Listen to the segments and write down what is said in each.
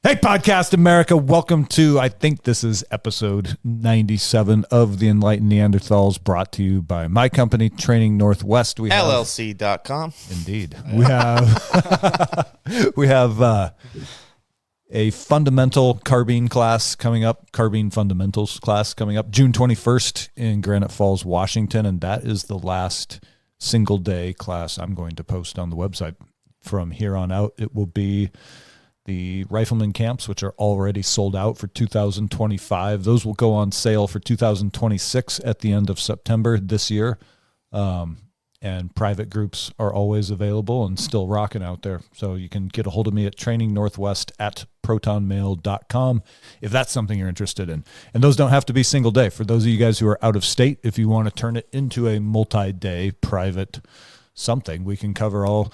Hey, Podcast America. Welcome to, I think this is episode 97 of the Enlightened Neanderthals, brought to you by my company, Training Northwest. We LLC.com. Indeed. We have a fundamental carbine class coming up, carbine fundamentals class coming up June 21st in Granite Falls, Washington. And that is the last single day class I'm going to post on the website. From here on out, it will be the rifleman camps, which are already sold out for 2025. Those will go on sale for 2026 at the end of September this year. And private groups are always available and still rocking out there. So you can get a hold of me at trainingnorthwest@protonmail.com if that's something you're interested in. And those don't have to be single day. For those of you guys who are out of state, if you want to turn it into a multi-day private something, we can cover all.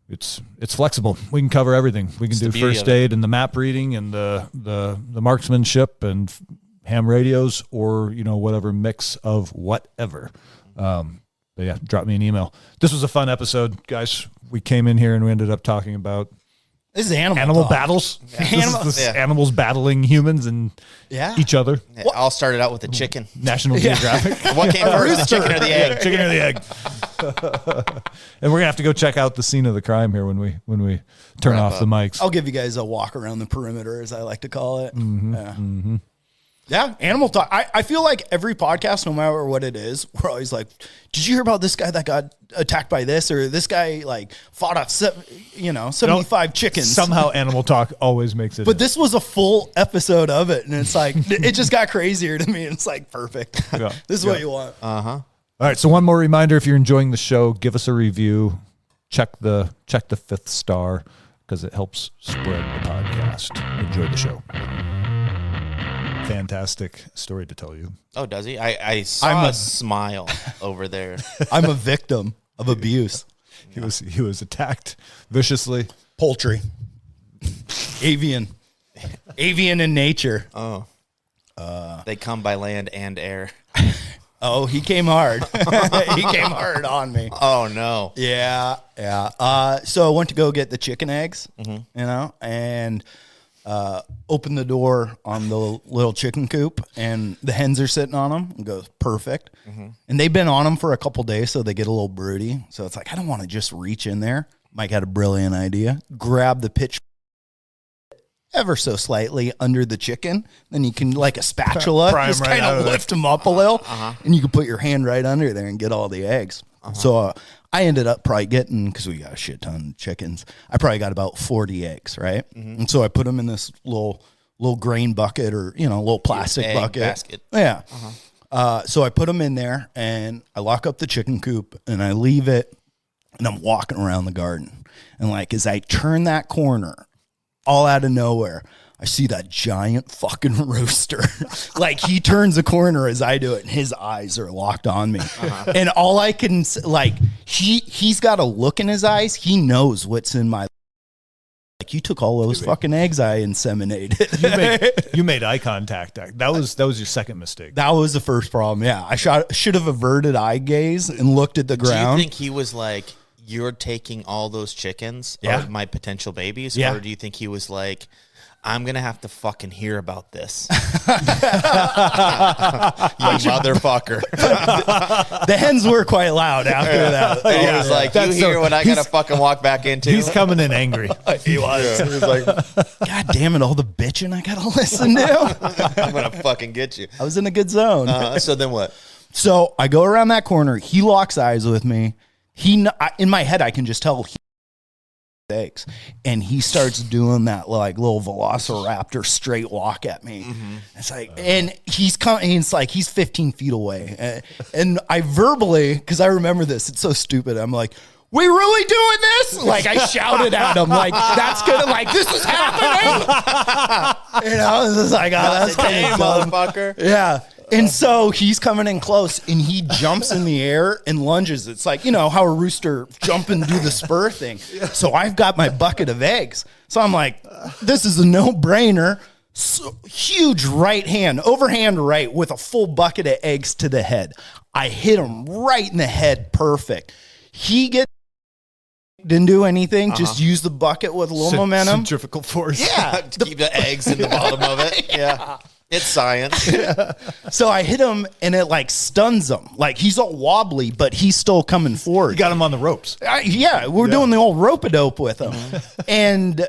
It's flexible. We can cover everything. We can do first aid and the map reading and the marksmanship and ham radios, or whatever mix of whatever. But yeah, drop me an email. This was a fun episode, guys. We came in here and we ended up talking about this is animal battles. Yeah. This is animals battling humans and each other. It all started out with the chicken. National Geographic. What came first, the chicken or the egg? Chicken or the egg. And we're gonna have to go check out the scene of the crime here when we turn off the mics. I'll give you guys a walk around the perimeter, as I like to call it. Mm-hmm. Yeah. Mm-hmm. Yeah, animal talk. I feel like every podcast, no matter what it is, we're always like, did you hear about this guy that got attacked by this? Or this guy fought off 75 chickens. Somehow animal talk always makes it. But this was a full episode of it. And it's like, it just got crazier to me. It's like, perfect. Yeah. This is what you want. Uh-huh. All right. So one more reminder, if you're enjoying the show, give us a review. Check the 5th star, because it helps spread the podcast. Enjoy the show. Fantastic story to tell you. Oh, does he? I saw a smile over there. I'm a victim of abuse. He was attacked viciously. Poultry. Avian in nature. Oh. They come by land and air. Oh, he came hard. He came hard on me. Oh, no. Yeah. So I went to go get the chicken eggs, and open the door on the little chicken coop, and the hens are sitting on them, and goes perfect. Mm-hmm. And they've been on them for a couple days, so they get a little broody. So it's like, I don't want to just reach in there. Mike had a brilliant idea. Grab the pitch ever so slightly under the chicken. Then you can, like a spatula, just kind of lift them up a little, and you can put your hand right under there and get all the eggs. So I ended up probably getting, because we got a shit ton of chickens, I probably got about 40 eggs, right? Mm-hmm. And so I put them in this little grain bucket, or, little plastic bucket. Basket. Yeah. So I put them in there, and I lock up the chicken coop, and I leave it, and I'm walking around the garden. And as I turn that corner, all out of nowhere, I see that giant fucking rooster. He turns the corner as I do it, and his eyes are locked on me. And all I can, he's got a look in his eyes. He knows what's in my, you took all those fucking eggs I inseminated. You made eye contact. That was your second mistake. That was the first problem. Yeah. I should have averted eye gaze and looked at the ground. Do you think he was like, you're taking all those chickens, are my potential babies? Yeah. Or do you think he was like, I'm going to have to fucking hear about this? You motherfucker. The hens were quite loud after that. He was like, you hear what I got to fucking walk back into? He's coming in angry. He was. Yeah. He was like, God damn it, all the bitching I got to listen to. I'm going to fucking get you. I was in a good zone. So then what? So I go around that corner. He locks eyes with me. In my head, I can just tell eggs, and he starts doing that little velociraptor straight walk at me. Mm-hmm. It's like, and he's coming. It's like he's 15 feet away, and I verbally, because I remember this, it's so stupid. I'm like, "We really doing this?" I shouted at him, "That's gonna this is happening." It's just like, "Oh, that's kind of motherfucker." Yeah. And so he's coming in close, and he jumps in the air and lunges. It's like, how a rooster jump and do the spur thing. So I've got my bucket of eggs. So I'm like, this is a no-brainer. So, huge right hand, overhand right, with a full bucket of eggs to the head. I hit him right in the head, perfect. He gets Didn't do anything. Just use the bucket with a little momentum. Centrifugal force. Yeah. To keep the eggs in the bottom of it. Yeah. It's science. So I hit him and it like stuns him. Like he's all wobbly, but he's still coming forward. You got him on the ropes. We're doing the old rope-a-dope with him. And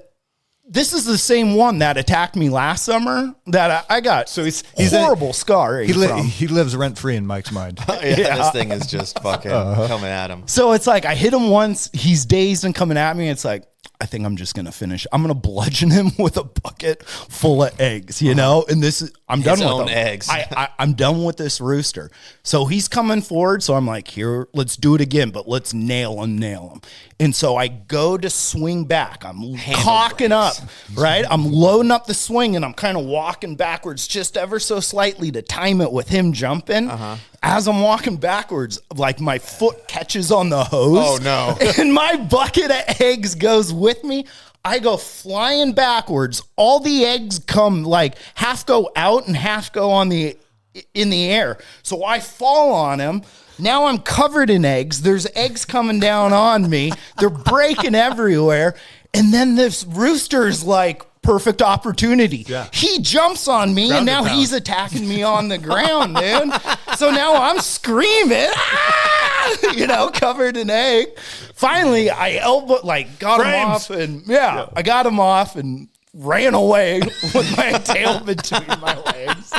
this is the same one that attacked me last summer that I got. So he's horrible scar. He lives rent-free in Mike's mind. This thing is just fucking coming at him. So it's like I hit him once. He's dazed and coming at me. It's like, I think I'm just going to finish. I'm going to bludgeon him with a bucket full of eggs, you know? And I'm done with own him. eggs. I'm done with this rooster. So he's coming forward. So I'm like, here, let's do it again, but let's nail him. And so I go to swing back. I'm cocking up, right? I'm loading up the swing and I'm kind of walking backwards just ever so slightly to time it with him jumping. As I'm walking backwards, like my foot catches on the hose. Oh, no. And my bucket of eggs goes with me. I go flying backwards. All the eggs come like half go out and half go in the air. So I fall on him. Now I'm covered in eggs. There's eggs coming down on me. They're breaking everywhere. And then this rooster's like, perfect opportunity. Yeah. He jumps on me and now he's attacking me on the ground, man. So now I'm screaming, covered in egg. Finally, I got him off I got him off and ran away with my tail between my legs.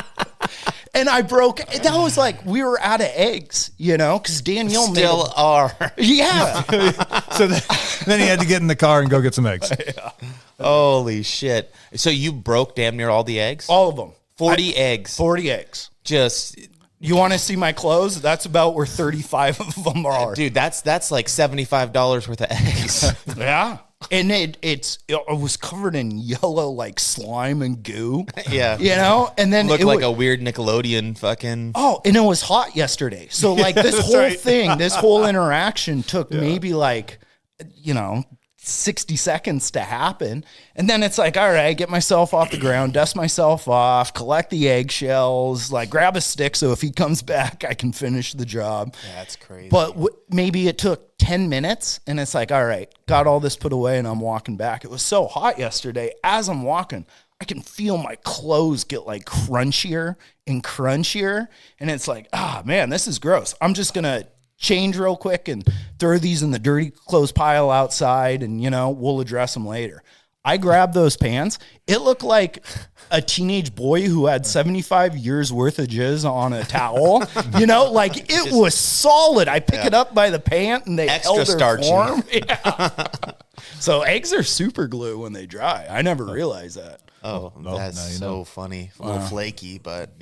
And I broke. That was like we were out of eggs, because Danielle still are. Yeah. So then he had to get in the car and go get some eggs. Yeah. Holy shit! So you broke damn near all the eggs? All of them. 40 eggs. 40 eggs. Just. You want to see my clothes? That's about where 35 of them are. Dude, that's like $75 worth of eggs. Yeah. And it was covered in yellow like slime and goo. Yeah. And then looked like a weird Nickelodeon fucking. Oh, and it was hot yesterday. So like this whole thing, this whole interaction took maybe 60 seconds to happen. And then it's like, all right, get myself off the ground, dust myself off, collect the eggshells, like grab a stick so if he comes back, I can finish the job. Yeah, that's crazy. But maybe it took 10 minutes and it's like, all right, got all this put away and I'm walking back. It was so hot yesterday. As I'm walking, I can feel my clothes get like crunchier and crunchier. And it's like, man, this is gross. I'm just going to change real quick and throw these in the dirty clothes pile outside and, we'll address them later. I grabbed those pants. It looked like a teenage boy who had 75 years worth of jizz on a towel. Like it was solid. I pick it up by the pant and they extra held their starchy form. Yeah. So eggs are super glue when they dry. I never realized that. Oh, that's so funny. A little flaky, but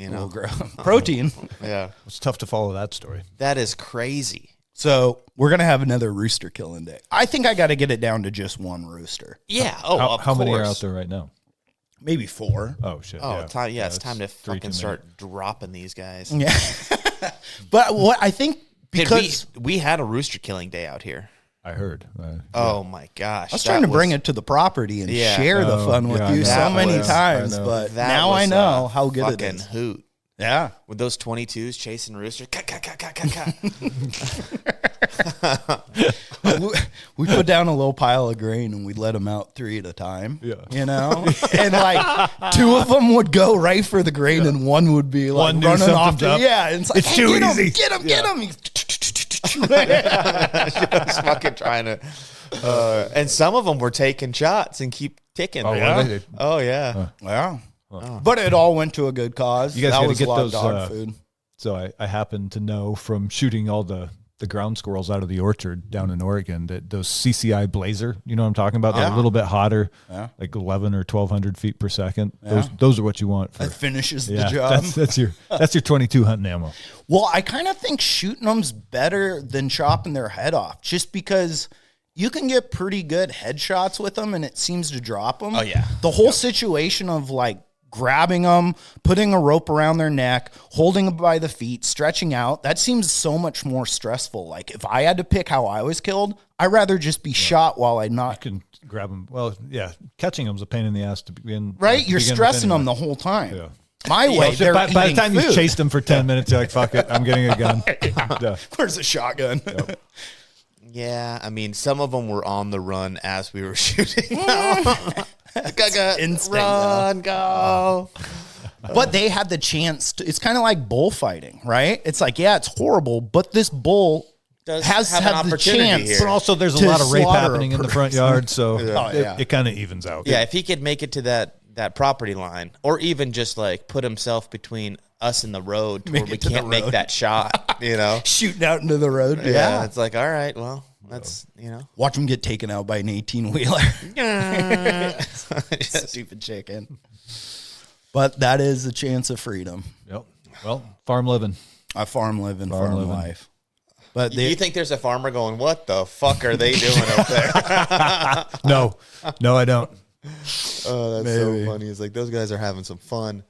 protein. Yeah. It's tough to follow that story. That is crazy. So we're going to have another rooster killing day. I think I got to get it down to just one rooster. Yeah. How many are out there right now? Maybe 4. Oh, shit. Oh, yeah. it's time to fucking start dropping these guys. Yeah. But what I think, because we had a rooster killing day out here. I heard. Oh my gosh! I was trying to bring it to the property and share the fun with you so many times, but now I know how good it is. Hoot! Yeah, with those 22s chasing rooster. We put down a little pile of grain and we let them out 3 at a time. Yeah, and like 2 of them would go right for the grain and one would be like running off. Yeah, and it's too easy. Get him! Just fucking trying to. And some of them were taking shots and keep ticking. Oh yeah. Yeah. But it all went to a good cause. You guys got to get those dog food. So I happen to know from shooting all the ground squirrels out of the orchard down in Oregon that those CCI Blazer, you know what I'm talking about? They're a little bit hotter, like 11 or 1,200 feet per second. Those are what you want. That finishes the job. That's your 22 hunting ammo. Well, I kind of think shooting them's better than chopping their head off, just because you can get pretty good headshots with them and it seems to drop them. Oh, yeah. The whole situation of like grabbing them, putting a rope around their neck, holding them by the feet, stretching out, that seems so much more stressful. Like if I had to pick how I was killed, I'd rather just be shot while I not. You can grab them. Well, yeah, catching them's a pain in the ass to begin. Right? You're stressing them the whole time. Yeah. My way, by the time you chased them for 10 minutes, you're like, fuck it, I'm getting a gun. Where's the shotgun? Yeah, I mean, some of them were on the run as we were shooting. Instinct, run, go. But they had the chance to, it's kind of like bullfighting, right? It's like, yeah, it's horrible, but this bull has have an had the opportunity chance. here. But also, there's a To lot of rape slaughter happening in the front yard, so it kind of evens out. Yeah, if he could make it to that property line, or even just like put himself between us and the road to where we can't make that shot, Shooting out into the road. Yeah, it's like, all right, well, that's, Watch him get taken out by an 18-wheeler. Stupid chicken. But that is a chance of freedom. Yep. Well, farm living. I farm living, farm living. life. But you think there's a farmer going, what the fuck are they doing up there? No, I don't. Oh, that's so funny. It's like those guys are having some fun.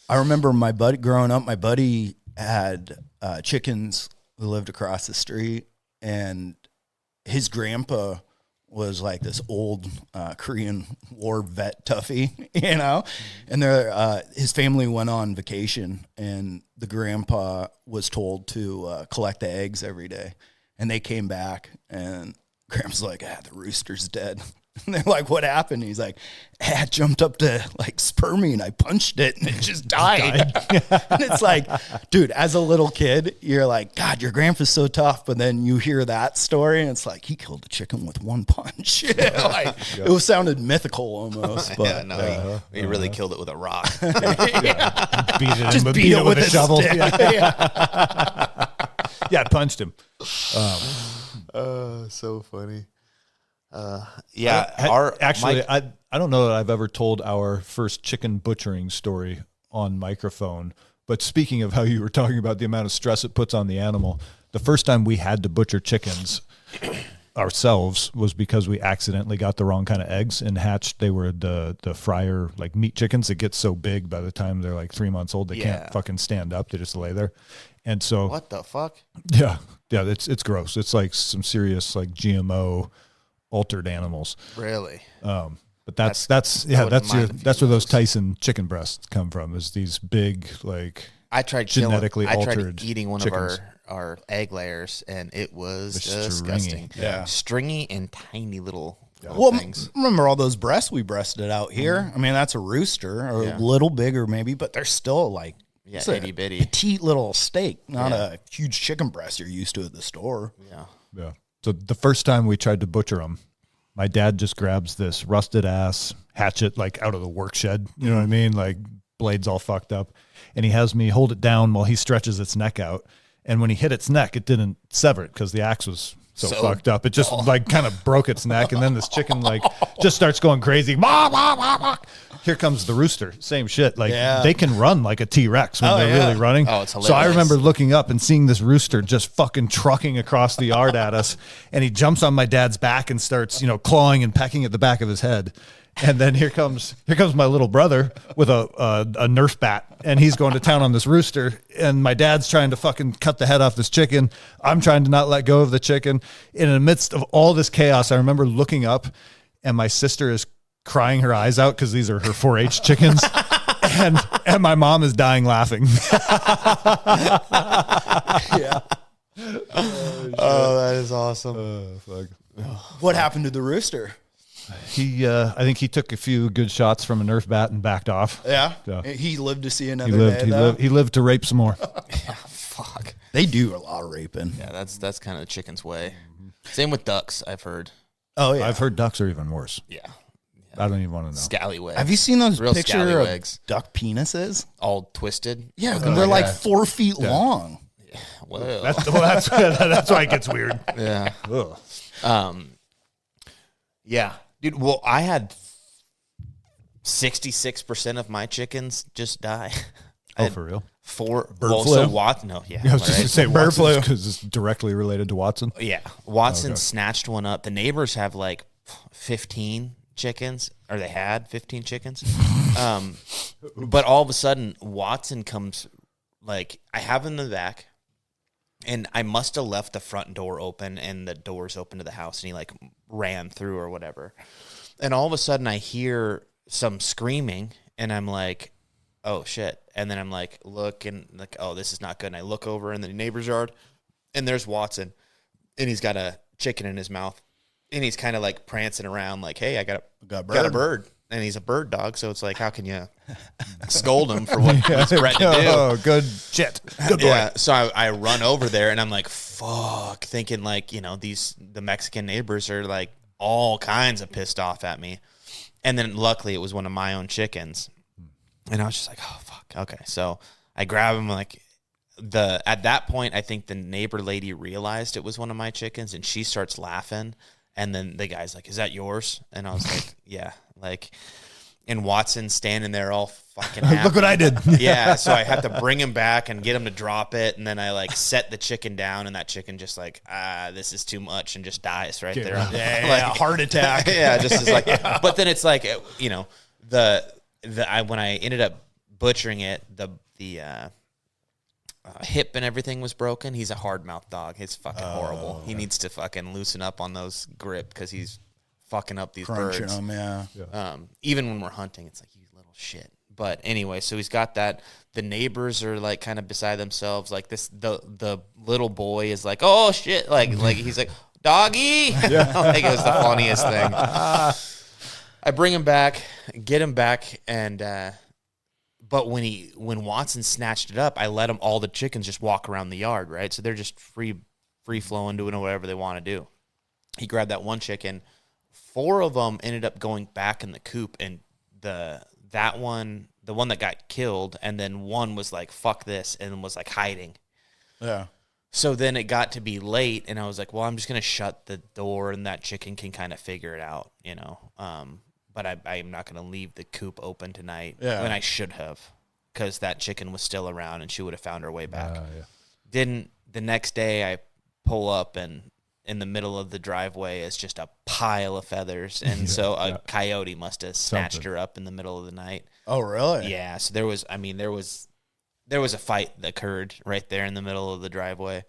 I remember my buddy growing up. My buddy had chickens who lived across the street, and his grandpa was like this old Korean War vet toughie, And his family went on vacation, and the grandpa was told to collect the eggs every day, and they came back, and Grandpa's like, the rooster's dead. And they're like, what happened? He's like, I jumped up to like spur me and I punched it and it just died. And it's like, dude, as a little kid, you're like, God, your grandpa's so tough. But then you hear that story and it's like, he killed a chicken with one punch. It sounded mythical almost. But he really killed it with a rock. Beat it with a shovel. Yeah, I punched him. So funny. I don't know that I've ever told our first chicken butchering story on microphone, but speaking of how you were talking about the amount of stress it puts on the animal, the first time we had to butcher chickens ourselves was because we accidentally got the wrong kind of eggs and hatched. They were the fryer, like meat chickens that get so big by the time they're like 3 months old, they can't fucking stand up. They just lay there. And so what the fuck? Yeah, it's gross. It's like some serious like GMO altered animals. Really? But that's where those Tyson chicken breasts come from, is these big, like, I tried genetically altered I tried eating one chickens. of our egg layers, and it was Stringy. disgusting. Yeah. Stringy and tiny little things. Remember all those breasts we breasted out here? I mean, that's a rooster, or a little bigger maybe, but they're still like, it's a itty bitty, petite little steak, not a huge chicken breast you're used to at the store. Yeah. So the first time we tried to butcher them, my dad just grabs this rusted ass hatchet, like out of the work shed. You know what I mean? Like blades all fucked up. And he has me hold it down while he stretches its neck out. And when he hit its neck, it didn't sever it because the axe was so fucked up. It just like kind of broke its neck. And then this chicken like just starts going crazy. Here comes the rooster. Same shit. Like they can run like a T-Rex when they're really running. Oh, it's hilarious. So I remember looking up and seeing this rooster just fucking trucking across the yard at us. And he jumps on my dad's back and starts, clawing and pecking at the back of his head. And then here comes my little brother with a Nerf bat, and he's going to town on this rooster. And my dad's trying to fucking cut the head off this chicken. I'm trying to not let go of the chicken. In the midst of all this chaos, I remember looking up, and my sister is crying her eyes out because these are her 4-H chickens, and my mom is dying laughing. Oh, that is awesome. Fuck. What happened to the rooster? I think he took a few good shots from a Nerf bat and backed off. Yeah, So he lived to see another day. He lived to rape some more. Fuck. They do a lot of raping. Yeah, that's kind of the chicken's way. Same with ducks, I've heard. Oh yeah, I've heard ducks are even worse. Yeah. I don't even want to know. Scallywags. Have you seen those Real pictures of scallywags. duck penises? All twisted? Yeah, they're like 4 feet long. Well, That's why it gets weird. yeah. Ugh. Yeah. Dude, well, I had 66% of my chickens just die. Oh, for real? Bird flu? So Watson, no, yeah. I was just going to say Bird flu. because it's directly related to Watson. Yeah. Watson snatched one up. The neighbors have like 15 chickens, or they had 15 chickens. But all of a sudden, Watson comes, like, I have him in the back, and I must have left the front door open and the doors open to the house, and he like ran through or whatever. And all of a sudden I hear some screaming, and I'm like, oh shit. And then I'm like, look, and like, oh, this is not good. And I look over in the neighbor's yard, and there's Watson, and he's got a chicken in his mouth, and he's kind of like prancing around like, hey, I got a bird. bird. And he's a bird dog, so it's like, how can you scold him for what he's threatened to do? Oh, good shit. Good boy. Yeah, so I run over there, and I'm like, fuck, thinking like, the Mexican neighbors are like all kinds of pissed off at me. And then luckily it was one of my own chickens. And I was just like, oh, fuck. Okay, so I grab him, like, at that point, I think the neighbor lady realized it was one of my chickens, and she starts laughing. And then the guy's like, is that yours? And I was like, yeah. Like, and Watson's standing there all fucking happy. Look what I did. Yeah, so I had to bring him back and get him to drop it. And then I, like, set the chicken down, and that chicken just like, this is too much, and just dies right there. Yeah, like, heart attack. Yeah, just is like, but then it's like, when I ended up butchering it, the hip and everything was broken. He's a hard mouth dog. It's fucking horrible. He needs to fucking loosen up on those grip because he's fucking up these Crunching birds. them, yeah. Even when we're hunting, it's like, you little shit. But anyway, so he's got that. The neighbors are like kind of beside themselves. Like the little boy is like, oh shit, like he's like, doggy. Like, it was the funniest thing. I bring him back, get him back, and. But when Watson snatched it up, I let all the chickens just walk around the yard, right? So they're just free flowing, doing whatever they want to do. He grabbed that one chicken. 4 of them ended up going back in the coop, and the one that got killed, and then one was like, fuck this, and was like hiding. Yeah. So then it got to be late, and I was like, well, I'm just going to shut the door, and that chicken can kind of figure it out, But I'm not going to leave the coop open tonight. Yeah. And I should have, because that chicken was still around and she would have found her way back. Yeah. Didn't. The next day I pull up, and in the middle of the driveway is just a pile of feathers. And so a coyote must have snatched her up in the middle of the night. Oh, really? Yeah. So there was a fight that occurred right there in the middle of the driveway.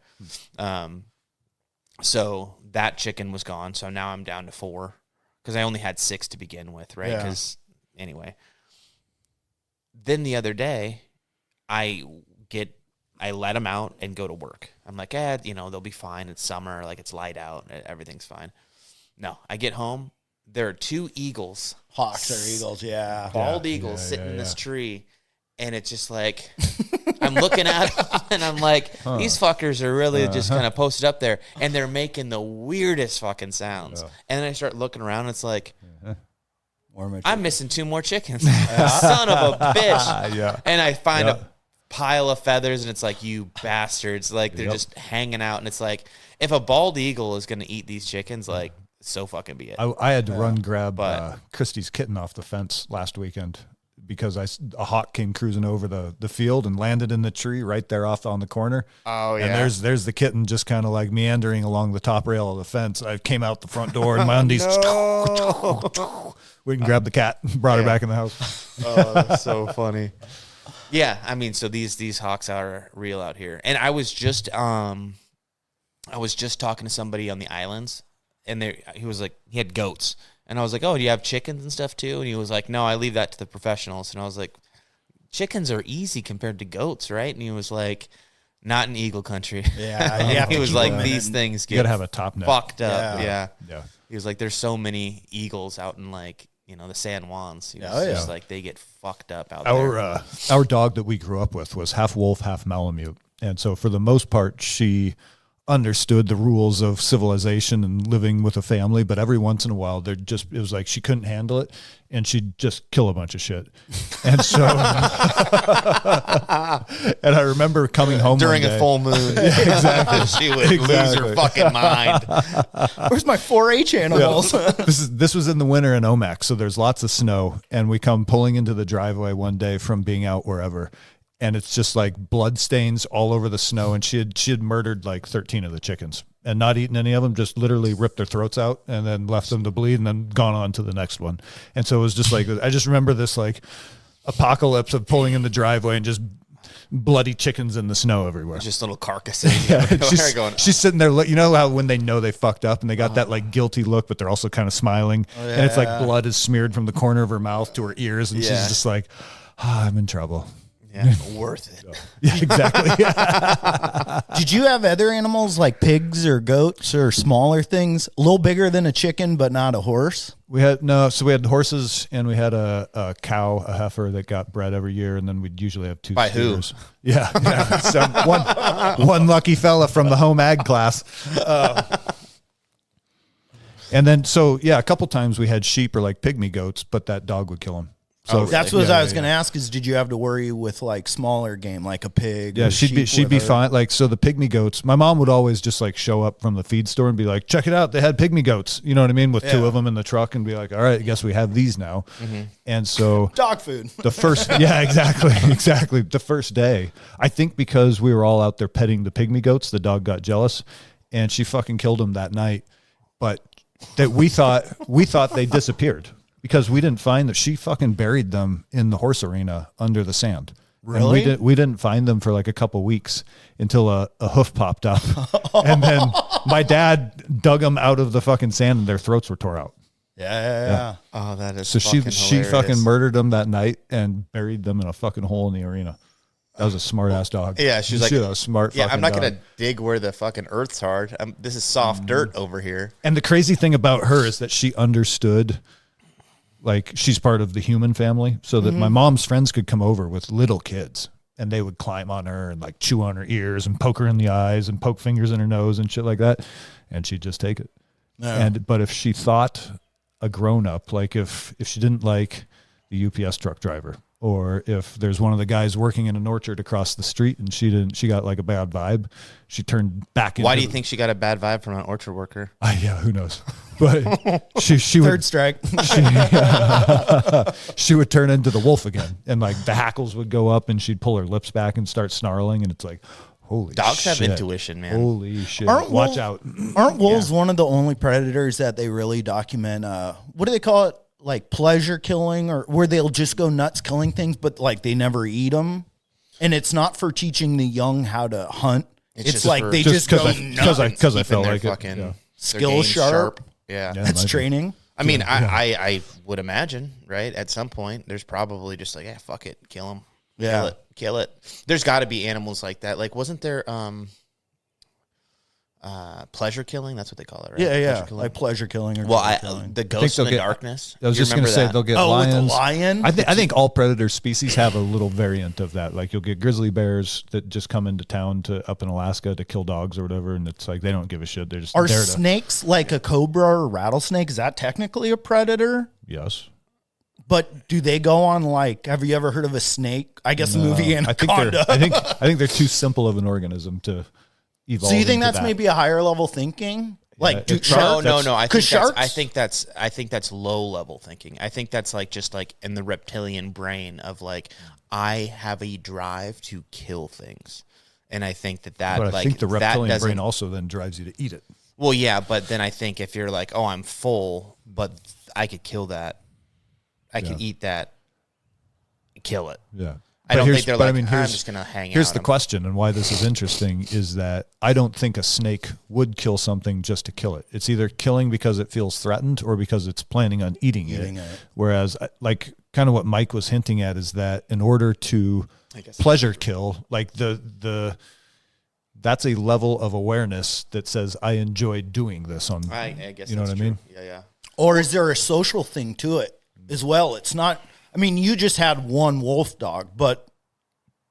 So that chicken was gone. So now I'm down to 4. Because I only had 6 to begin with, right? Because anyway. Then the other day, I let them out and go to work. I'm like, they'll be fine. It's summer, like it's light out, everything's fine. No, I get home. There are 2 eagles, Hawks or eagles, yeah. bald eagles sitting in this tree, and it's just like I'm looking at them, and I'm like, these fuckers are really just kind of posted up there, and they're making the weirdest fucking sounds. And then I start looking around, and it's like, I'm missing 2 more chickens. Son of a bitch. And I find a pile of feathers, and it's like, you bastards. Like, they're just hanging out, and it's like, if a bald eagle is going to eat these chickens, like, so fucking be it. I had to run grab Christy's kitten off the fence last weekend because a hawk came cruising over the field and landed in the tree right there off on the corner. Oh, yeah. And there's the kitten just kind of like meandering along the top rail of the fence. I came out the front door and my undies. We can grab the cat, brought her back in the house. Oh, that's so funny. Yeah, I mean, so these hawks are real out here. And I was just talking to somebody on the islands, and he was like, he had goats. And I was like, oh, do you have chickens and stuff too? And he was like, no, I leave that to the professionals. And I was like, chickens are easy compared to goats, right? And he was like, not in eagle country. Yeah. He was like, these things get you gotta have a top net. fucked up. Yeah. He was like, there's so many eagles out in like, the San Juans. He was just like, they get fucked up out there. Our dog that we grew up with was half wolf, half Malamute. And so for the most part, she understood the rules of civilization and living with a family, but every once in a while it was like she couldn't handle it and she'd just kill a bunch of shit. And so and I remember coming home during one day, a full moon. Exactly. She would lose her fucking mind. Where's my 4-H animals? This was in the winter in Omak, so there's lots of snow, and we come pulling into the driveway one day from being out wherever, and it's just like blood stains all over the snow. And she had murdered like 13 of the chickens and not eaten any of them, just literally ripped their throats out and then left them to bleed and then gone on to the next one. And so it was just like, I just remember this like apocalypse of pulling in the driveway and just bloody chickens in the snow everywhere. Just little carcasses. Yeah, she's sitting there, you know how when they know they fucked up and they got that like guilty look, but they're also kind of smiling. And it's like blood is smeared from the corner of her mouth to her ears. And she's just like, I'm in trouble. Yeah, worth it. Yeah, exactly. Yeah. Did you have other animals like pigs or goats or smaller things, a little bigger than a chicken, but not a horse? We had horses, and we had a cow, a heifer that got bred every year, and then we'd usually have 2 By who? steers. Yeah, yeah. So one lucky fella from the home ag class. And then, a couple times we had sheep or like pygmy goats, but that dog would kill them. So That's what I was going to ask is, did you have to worry with like smaller game, like a pig? Yeah, or she'd be fine. Like, so the pygmy goats, my mom would always just like show up from the feed store and be like, check it out. They had pygmy goats, you know what I mean? With 2 of them in the truck, and be like, all right, I guess we have these now. Mm-hmm. And so dog food. The first, exactly. The first day, I think because we were all out there petting the pygmy goats, the dog got jealous and she fucking killed them that night. But that we thought they disappeared. Because we didn't find that. She fucking buried them in the horse arena under the sand. Really? And we didn't find them for like a couple weeks until a hoof popped up. And then my dad dug them out of the fucking sand and their throats were tore out. Yeah. Oh, that is So she hilarious. fucking murdered them that night and buried them in a fucking hole in the arena. That was a smart ass dog. Yeah, she's like, a smart. Yeah, fucking I'm not dog. gonna dig where the fucking earth's hard. This is soft dirt over here. And the crazy thing about her is that she understood. Like, she's part of the human family, so that my mom's friends could come over with little kids and they would climb on her and like chew on her ears and poke her in the eyes and poke fingers in her nose and shit like that. And she'd just take it. Yeah. But if she thought a grown up, like if she didn't like the UPS truck driver, or if there's one of the guys working in an orchard across the street and she got like a bad vibe, she turned back into. Why do you think she got a bad vibe from an orchard worker? Yeah, who knows? But she Third strike. She would turn into the wolf again, and like the hackles would go up, and she'd pull her lips back and start snarling, and it's like, holy dogs shit. have intuition, man. Holy shit! Watch out! Aren't wolves one of the only predators that they really document? What do they call it? Like pleasure killing, or where they'll just go nuts killing things, but like they never eat them. And it's not for teaching the young how to hunt. It's like they just go nuts. Because I felt like fucking, it. Yeah. Skill sharp. Yeah. That's training. I mean, I would imagine, right? At some point, there's probably just like, fuck it, kill him. Yeah. Kill it. There's got to be animals like that. Like, wasn't there pleasure killing? That's what they call it, right? Yeah. Like pleasure killing. Or killing. The ghost in the darkness. I was just going to say they'll get lions. With the lion? I think all predator species have a little variant of that. Like you'll get grizzly bears that just come into town up in Alaska to kill dogs or whatever, and it's like they don't give a shit. They're just Are snakes like a cobra or rattlesnake? Is that technically a predator? Yes. But do they go on like? Have you ever heard of a snake? I guess the movie Anaconda. I think they're too simple of an organism to evolve. So you think that's maybe a higher level thinking? Like, no. I think sharks. I think that's low level thinking. I think that's like just like in the reptilian brain of like, I have a drive to kill things, and I think that But I think the reptilian brain also then drives you to eat it. Well, yeah, but then I think if you're like, oh, I'm full, but I could kill that, I could eat that, kill it. Yeah. I don't think they're like, I'm just going to hang out. Here's the question, and why this is interesting, is that I don't think a snake would kill something just to kill it. It's either killing because it feels threatened or because it's planning on eating it. Whereas, like, kind of what Mike was hinting at is that in order to pleasure kill, like that's a level of awareness that says, I enjoy doing this on, I guess you know what I mean? Yeah. Or is there a social thing to it as well? It's not, I mean, you just had one wolf dog, but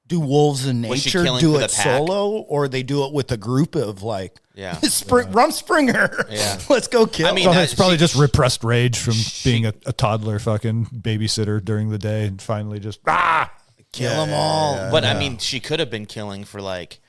do wolves in nature do it solo, or they do it with a group of like, Rumspringer, let's go kill. I mean, it's probably just repressed rage from being a toddler fucking babysitter during the day and finally just kill them all. But I mean, she could have been killing for like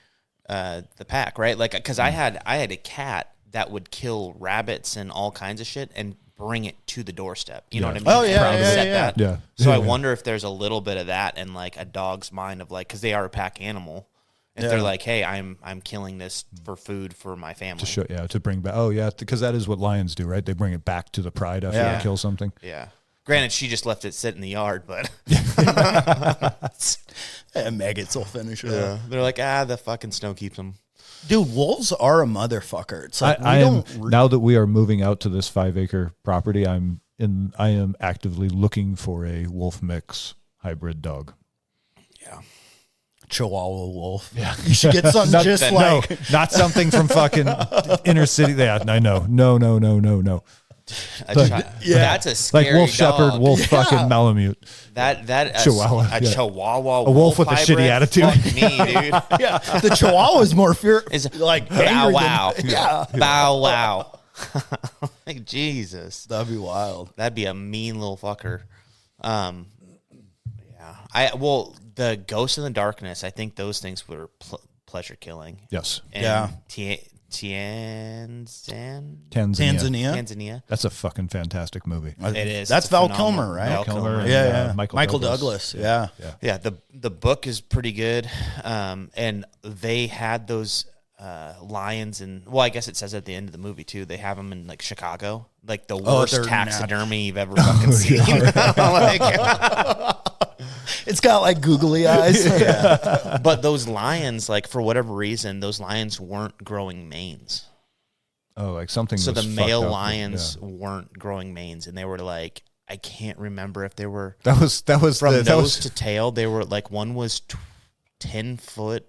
the pack, right? Like, because I had a cat that would kill rabbits and all kinds of shit and bring it to the doorstep. You know what I mean? Oh, yeah. Yeah. So I wonder if there's a little bit of that in like a dog's mind of like, because they are a pack animal. If they're like, hey, I'm killing this for food for my family. To bring back. Oh, yeah, because that is what lions do, right? They bring it back to the pride after they kill something. Yeah. Granted, she just left it sit in the yard, but maggots will finish it. Yeah. They're like, the fucking snow keeps them. Dude, wolves are a motherfucker. It's like now that we are moving out to this 5-acre property, I am actively looking for a wolf mix hybrid dog. Chihuahua wolf. Yeah, you should get something not something from fucking inner city. Yeah, I know. No. That's a scary like wolf shepherd, dog. wolf fucking Malamute. That Chihuahua, a Chihuahua, a wolf with a hybrid? shitty attitude. Fuck me, dude. Yeah, the Chihuahua is more like bow angry wow, than, bow wow. Like Jesus, that'd be wild. That'd be a mean little fucker. The Ghost in the Darkness. I think those things were pleasure killing. Yes. And Tanzania. That's a fucking fantastic movie. It is. That's Val Kilmer, right? Val Kilmer. Yeah. Michael Douglas. Yeah. The book is pretty good. And they had those lions in. Well, I guess it says at the end of the movie too. They have them in like Chicago, like the worst taxidermy you've ever fucking seen. It's got like googly eyes. Yeah. But those lions, like for whatever reason, those lions weren't growing manes. Oh, like something. So was the male fucked up lions weren't growing manes, and they were like, I can't remember if they were. That was from nose to tail. They were like, one was 10 foot,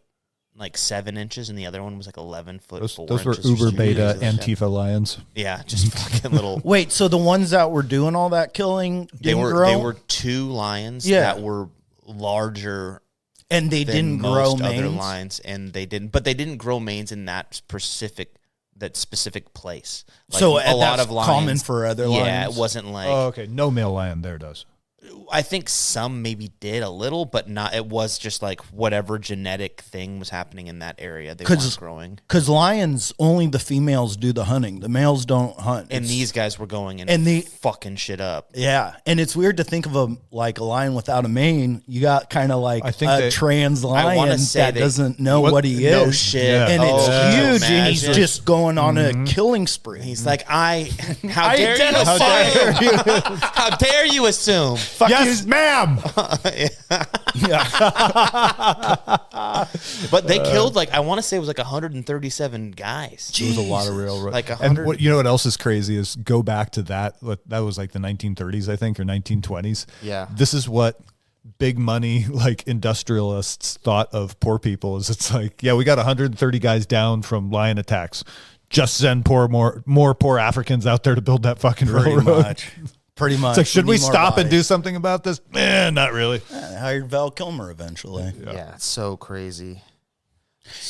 like 7 inches, and the other one was like 11 foot. Those were uber beta Antifa lions. Yeah, just fucking little. Wait, so the ones that were doing all that killing They grow? were 2 lions that were larger, and they didn't grow manes. Other lions, and they didn't grow manes in that specific place. Like so a lot of lions, common for other lions. Yeah, it wasn't like. Oh, okay. No male lion there does. I think some maybe did a little, but not. It was just like whatever genetic thing was happening in that area. They weren't growing. Because lions, only the females do the hunting. The males don't hunt. And these guys were going and they fucking shit up. Yeah, and it's weird to think of a lion without a mane. You got kind of like a trans lion that doesn't know what he is. No shit. Yeah. And it's huge, and he's just going on a killing spree. He's like, how dare you assume? Fuck yes, ma'am. But they killed I want to say it was like 137 guys. Jeez. It was a lot of real. Like 100. And you know what else is crazy is go back to that. That was like the 1930s, I think, or 1920s. Yeah. This is what big money industrialists thought of poor people. Is it's like, yeah, we got 130 guys down from lion attacks. Just send more poor Africans out there to build that fucking railroad. Pretty much. It's like, should we stop and do something about this? Not really. I hired Val Kilmer eventually. Yeah, it's so crazy.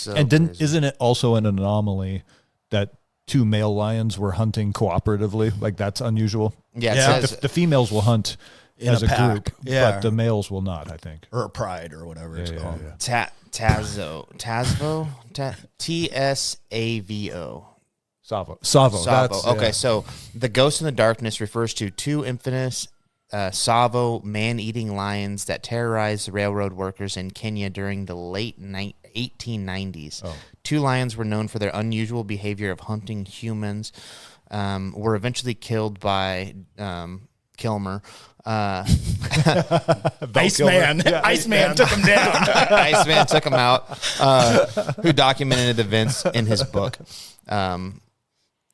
Isn't it also an anomaly that 2 male lions were hunting cooperatively? Like that's unusual. Yeah, the females will hunt as a group, but the males will not, I think. Or a pride or whatever it's called. Yeah. Tasavo, Tsavo. Savo. Okay, so the Ghost in the Darkness refers to 2 infamous Savo man-eating lions that terrorized the railroad workers in Kenya during the late 1890s. Oh. 2 lions were known for their unusual behavior of hunting humans, were eventually killed by Kilmer. Iceman. Yeah, Iceman took him down. Iceman took him out, who documented the events in his book.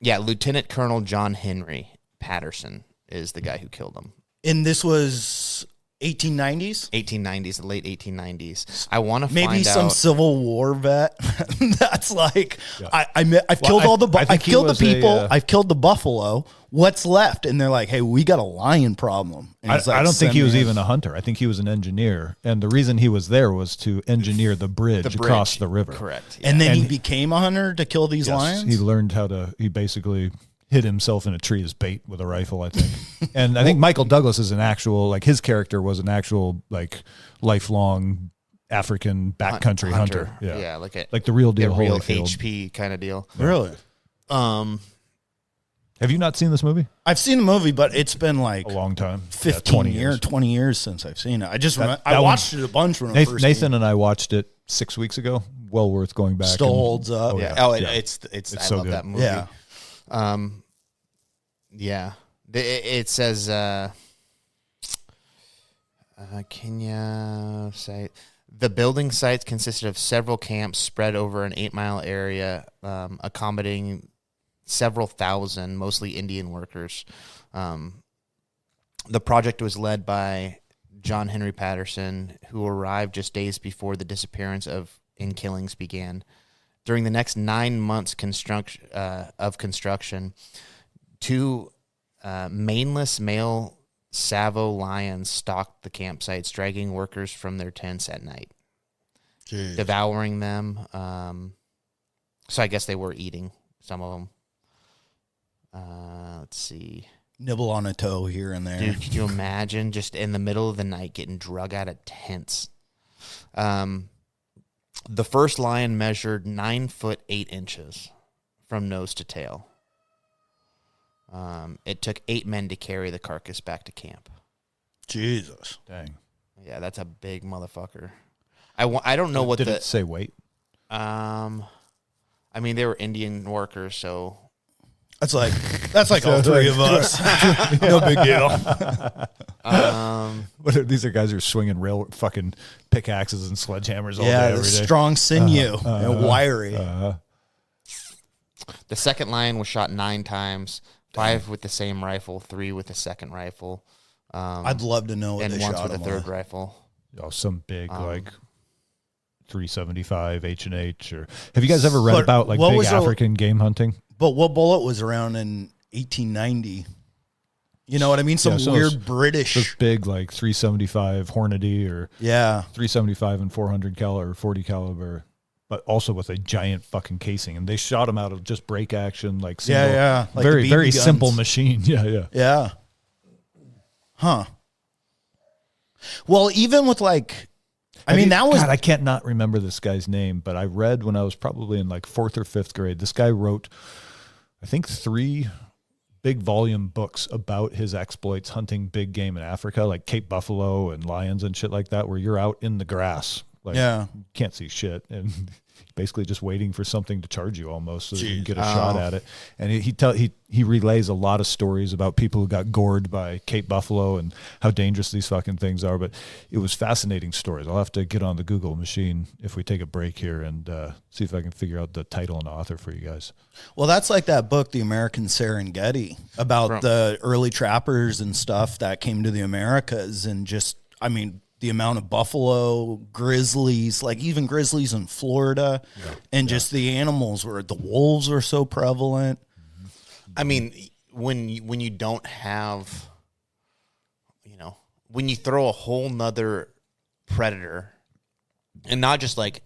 Lieutenant Colonel John Henry Patterson is the guy who killed him. And this was 1890s? 1890s, the late 1890s. I want to maybe find some out. Civil War vet. That's like, I've killed all the I've killed the people. I've killed the buffalo. What's left? And they're like, hey, we got a lion problem. I don't think he was even a hunter. I think he was an engineer. And the reason he was there was to engineer the bridge across the river. Correct. Yeah. And then he became a hunter to kill these lions? He learned he basically hid himself in a tree as bait with a rifle, I think. And I think Michael Douglas is an actual, his character was an actual, lifelong African backcountry hunter. Yeah, like the real deal, real Holyfield. HP kind of deal. Really? Have you not seen this movie? I've seen the movie, but it's been a long time. 20 years since I've seen it. I just I watched it a bunch when Nathan and I watched it 6 weeks ago. Well worth going back. Still holds up. It's I so love good. that movie. Yeah. It says Kenya site. The building sites consisted of several camps spread over an 8-mile area, accommodating several thousand, mostly Indian workers. The project was led by John Henry Patterson, who arrived just days before the disappearance and killings began. During the next 9 months of construction, 2 maneless male Savo lions stalked the campsites, dragging workers from their tents at night, devouring them. So I guess they were eating some of them. Let's see. Nibble on a toe here and there. Dude, could you imagine just in the middle of the night getting drug out of tents? The first lion measured 9 foot 8 inches from nose to tail. It took 8 men to carry the carcass back to camp. Jesus. Dang. Yeah, that's a big motherfucker. I don't know what Did it say weight? I mean, they were Indian workers, so That's like all 3 of us. No big deal. These are guys who are swinging real fucking pickaxes and sledgehammers all day, Yeah, every day. strong sinew and wiry. the second lion was shot 9 times, 5 with the same rifle, 3 with the second rifle. I'd love to know what and they once shot with a him third with. rifle. Oh, some big like 375 H&H. Or have you guys ever read about like big African game hunting? But what bullet was around in 1890? You know what I mean? Some weird British. Those big like 375 Hornady or 375 and 400 caliber or 40 caliber, but also with a giant fucking casing. And they shot them out of just break action, like single, like very very guns. simple machine. Yeah. Huh. Well, even with like, I can't not remember this guy's name, but I read when I was probably in like 4th or 5th grade. This guy wrote, I think, 3 big volume books about his exploits hunting big game in Africa, like Cape buffalo and lions and shit like that, where you're out in the grass. Like, you can't see shit. And basically just waiting for something to charge you almost so that you can get a shot at it. And he relays a lot of stories about people who got gored by Cape buffalo and how dangerous these fucking things are. But it was fascinating stories. I'll have to get on the Google machine if we take a break here and see if I can figure out the title and author for you guys. Well, that's like that book, The American Serengeti, about the early trappers and stuff that came to the Americas and just, the amount of buffalo, grizzlies, like even grizzlies in Florida, and just the animals the wolves were so prevalent. I mean, when you don't have, when you throw a whole nother predator, and not just like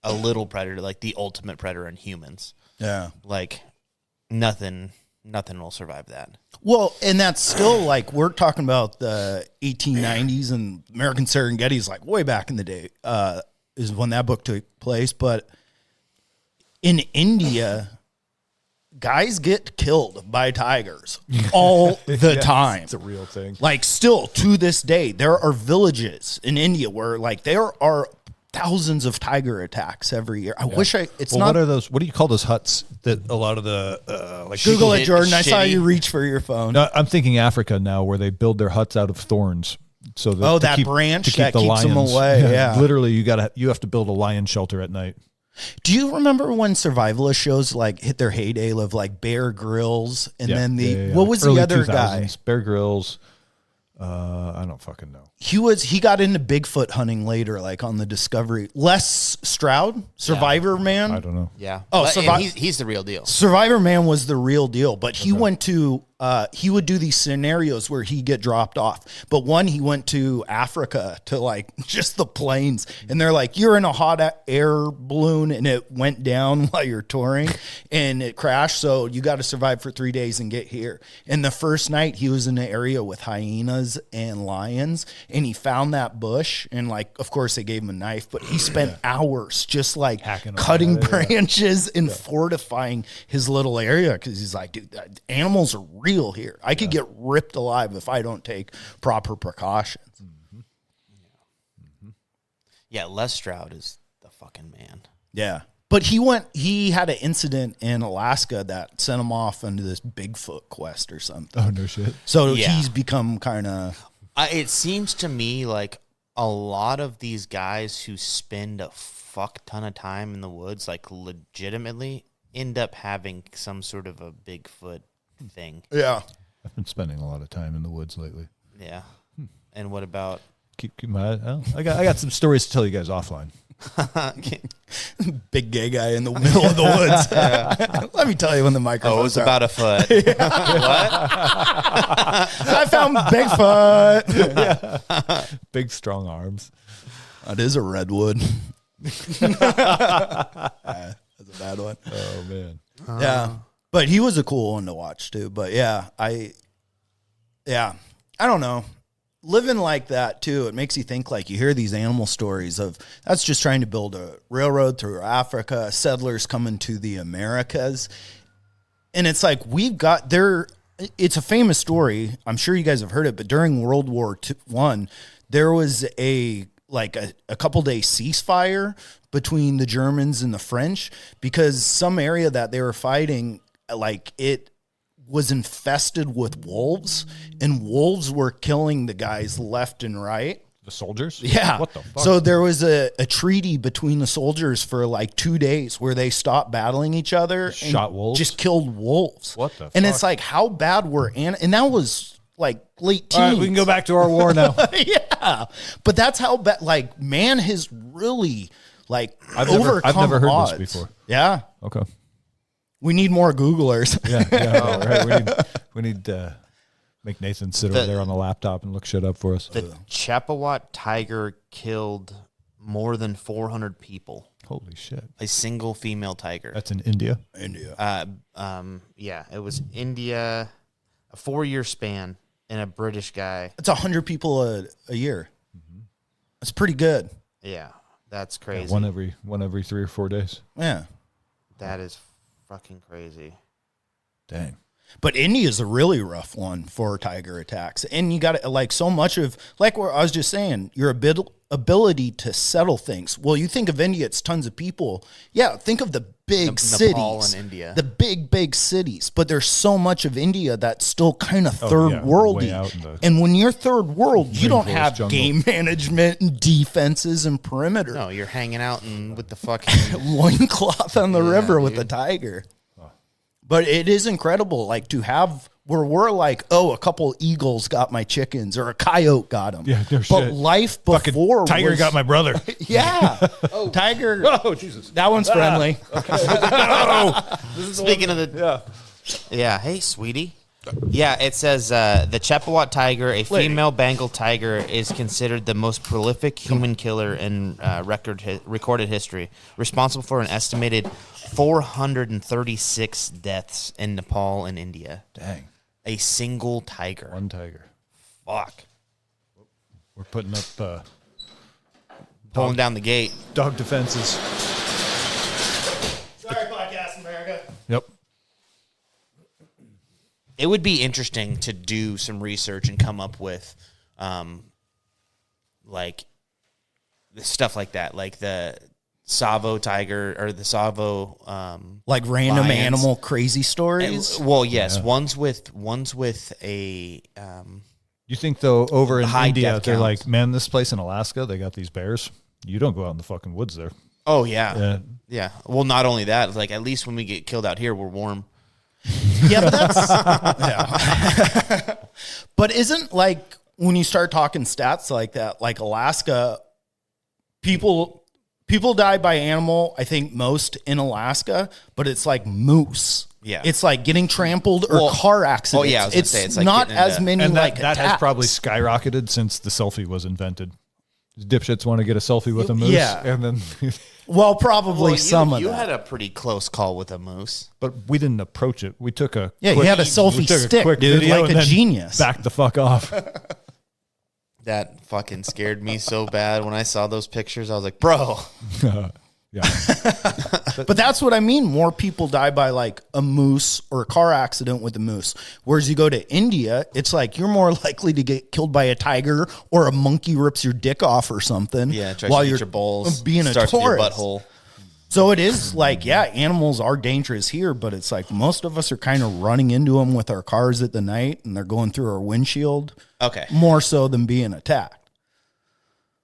a little predator, like the ultimate predator in humans. Yeah. Like nothing will survive that. Well, and that's still like, we're talking about the 1890s, and American Serengeti is like way back in the day, is when that book took place. But in India, guys get killed by tigers all the time. It's a real thing. Like still to this day, there are villages in India where like there are thousands of tiger attacks every year. What are those? What do you call those huts that a lot of the like Google it, Jordan. I saw you reach for your phone. No, I'm thinking Africa now, where they build their huts out of thorns. So that branch that keeps them away. Yeah. Literally, you have to build a lion shelter at night. Do you remember when survivalist shows like hit their heyday of like Bear Grylls and then what was Early the other 2000s, guy? Bear Grylls. I don't fucking know. He got into Bigfoot hunting later, like on the Discovery. Les Stroud, Survivor Man. I don't know. Yeah. Oh, he's the real deal. Survivor Man was the real deal, but he went to he would do these scenarios where he'd get dropped off. But he went to Africa to like just the plains, and they're like, you're in a hot air balloon and it went down while you're touring and it crashed, so you got to survive for 3 days and get here. And the first night he was in an area with hyenas and lions, and he found that bush, and like, of course they gave him a knife, but he spent hours just like cutting branches and fortifying his little area, because he's like, dude, animals are real here. I could get ripped alive if I don't take proper precautions. Yeah, Les Stroud is the fucking man. Yeah. But he had an incident in Alaska that sent him off into this Bigfoot quest or something. Oh, no shit. So he's become kind of... It seems to me like a lot of these guys who spend a fuck ton of time in the woods, like legitimately, end up having some sort of a Bigfoot thing. Yeah. I've been spending a lot of time in the woods lately. Yeah. And what about? Keep my. I got some stories to tell you guys offline. Big gay guy in the middle of the woods. Let me tell you when the microphone. Oh, it was about a foot. What? I found Bigfoot. Big strong arms. That is a redwood. That's a bad one. Oh man. Yeah, but he was a cool one to watch too. But I don't know. Living like that too, it makes you think. Like, you hear these animal stories of that's just trying to build a railroad through Africa, settlers coming to the Americas, and it's like we've got there. It's a famous story. I'm sure you guys have heard it, but during World War I, there was a couple day ceasefire between the Germans and the French because some area that they were fighting, like, it was infested with wolves, and wolves were killing the guys left and right. The soldiers? Yeah. What the fuck? So there was a treaty between the soldiers for like 2 days where they stopped battling each other and shot wolves? just killed wolves. What the And fuck? it's like, how bad were and that was like late teens. All right, we can go back to our war now. Yeah. But that's how bad, like, man has really like I've overcome never heard odds. this before. Yeah. Okay. We need more Googlers. Yeah. Right. We need to make Nathan sit over there on the laptop and look shit up for us. The Chippewa tiger killed more than 400 people. Holy shit. A single female tiger. That's in India. Yeah, it was India, a 4-year span, and a British guy. It's 100 people a year. That's pretty good. Yeah, that's crazy. One every 3 or 4 days. Yeah. That is fucking crazy. Dang. But India's a really rough one for tiger attacks. And you got to, like, so much of, like what I was just saying, your ability to settle things. Well, you think of India, it's tons of people. Yeah, think of the big cities. Nepal and India. The big cities. But there's so much of India that's still kind of third worldy. And when you're third world, you don't have jungle. game management and defenses and perimeter. No, you're hanging out with the fucking Loincloth on the river with dude. the tiger. But it is incredible, like, to have where we're like, oh, a couple eagles got my chickens or a coyote got them. Yeah, no but shit. life Fucking before tiger was, got my brother. Yeah. Tiger. Oh, Jesus. That one's friendly. Speaking of the yeah, hey sweetie. Yeah, it says the Chippewa tiger, a female Bengal tiger, is considered the most prolific human killer in recorded history, responsible for an estimated 436 deaths in Nepal and India. Dang. A single tiger. One tiger. Fuck. We're putting up Pulling down the gate. dog defenses. Sorry, Podcast America. Yep. It would be interesting to do some research and come up with, like, stuff like that, like the Savo tiger or the Savo, Like random lions. animal crazy stories. Well, yes, one's with a. You think, though, over in high India, death they're counts. like, man, this place in Alaska, they got these bears. You don't go out in the fucking woods there. Oh yeah. Well, not only that, like, at least when we get killed out here, we're warm. Yeah, but that's yeah. But isn't, like, when you start talking stats like that, like Alaska, people die by animal, I think most in Alaska, but it's like moose. Yeah. It's like getting trampled or car accidents. Oh, yeah, I was gonna it's say, it's like not getting as into- many And like that has attacks. probably skyrocketed since the selfie was invented. Dipshits want to get a selfie with a moose. Yeah. And then, Well, probably some of you that. had a pretty close call with a moose. but we didn't approach it. We took a Yeah, you had a selfie stick, dude, video like and a then genius. Back the fuck off. That fucking scared me so bad when I saw those pictures. I was like, bro. Yeah. But that's what I mean. More people die by like a moose or a car accident with a moose. Whereas you go to India, it's like you're more likely to get killed by a tiger or a monkey rips your dick off or something. Yeah, tries while to you're get your balls. being a starts with your tourist. butthole. So it is like, yeah, animals are dangerous here, but it's like most of us are kind of running into them with our cars at the night and they're going through our windshield Okay. more so than being attacked.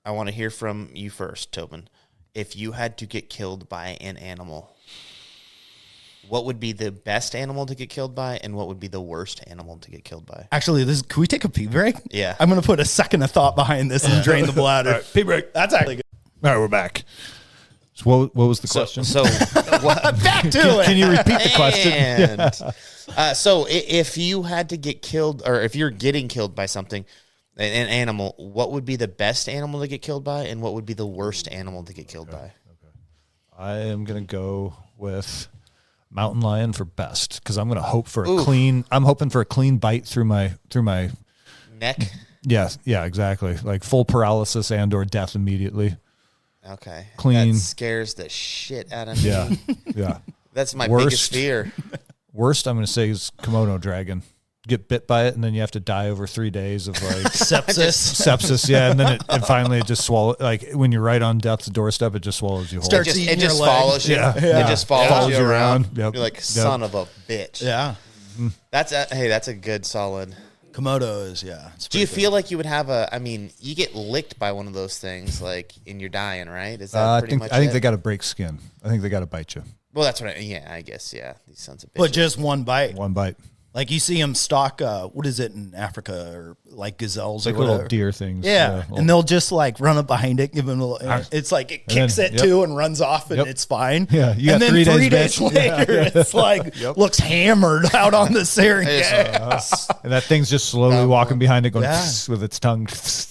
I want to hear from you first, Tobin. If you had to get killed by an animal, what would be the best animal to get killed by, and what would be the worst animal to get killed by? Actually, can we take a pee break? Yeah. I'm going to put a second of thought behind this and drain the bladder. All right, pee break. That's actually good. All right, we're back. So what was the question? So Back to it. Can you repeat the question? And, so if you had to get killed, or if you're getting killed by something, an animal, what would be the best animal to get killed by, and what would be the worst animal to get killed by? I am going to go with mountain lion for best because I'm going to hope for a clean. I'm hoping for a clean bite through my Neck? Yeah, exactly. Like full paralysis and or death immediately. Okay. Clean. That scares the shit out of me. Yeah. That's my Worst. biggest fear. Worst, I'm going to say, is Komodo dragon. Get bit by it, and then you have to die over 3 days of like sepsis. Yeah, and then it finally just swallows. Like when you're right on death's doorstep, it just swallows you whole. It just follows you. Yeah. It just follows you around. Yep. You're like, son of a bitch. Yeah. That's a good solid. Komodo is, yeah. Do you feel like you would have you get licked by one of those things, like, and you're dying, right? Is that pretty much I think it? they got to break skin. I think they got to bite you. Well, that's what I guess, yeah. These sons of bitches. But just one bite. One bite. Like you see them stalk, what is it in Africa, or like gazelles Like or whatever. little deer things. Yeah, and they'll just like run up behind it, give them a little. It's like it kicks then, it too and runs off, and it's fine. Yeah, you and got then 3 days, 3 days bitch. later, it's like looks hammered out on the steering. And that thing's just slowly walking behind it, going with its tongue.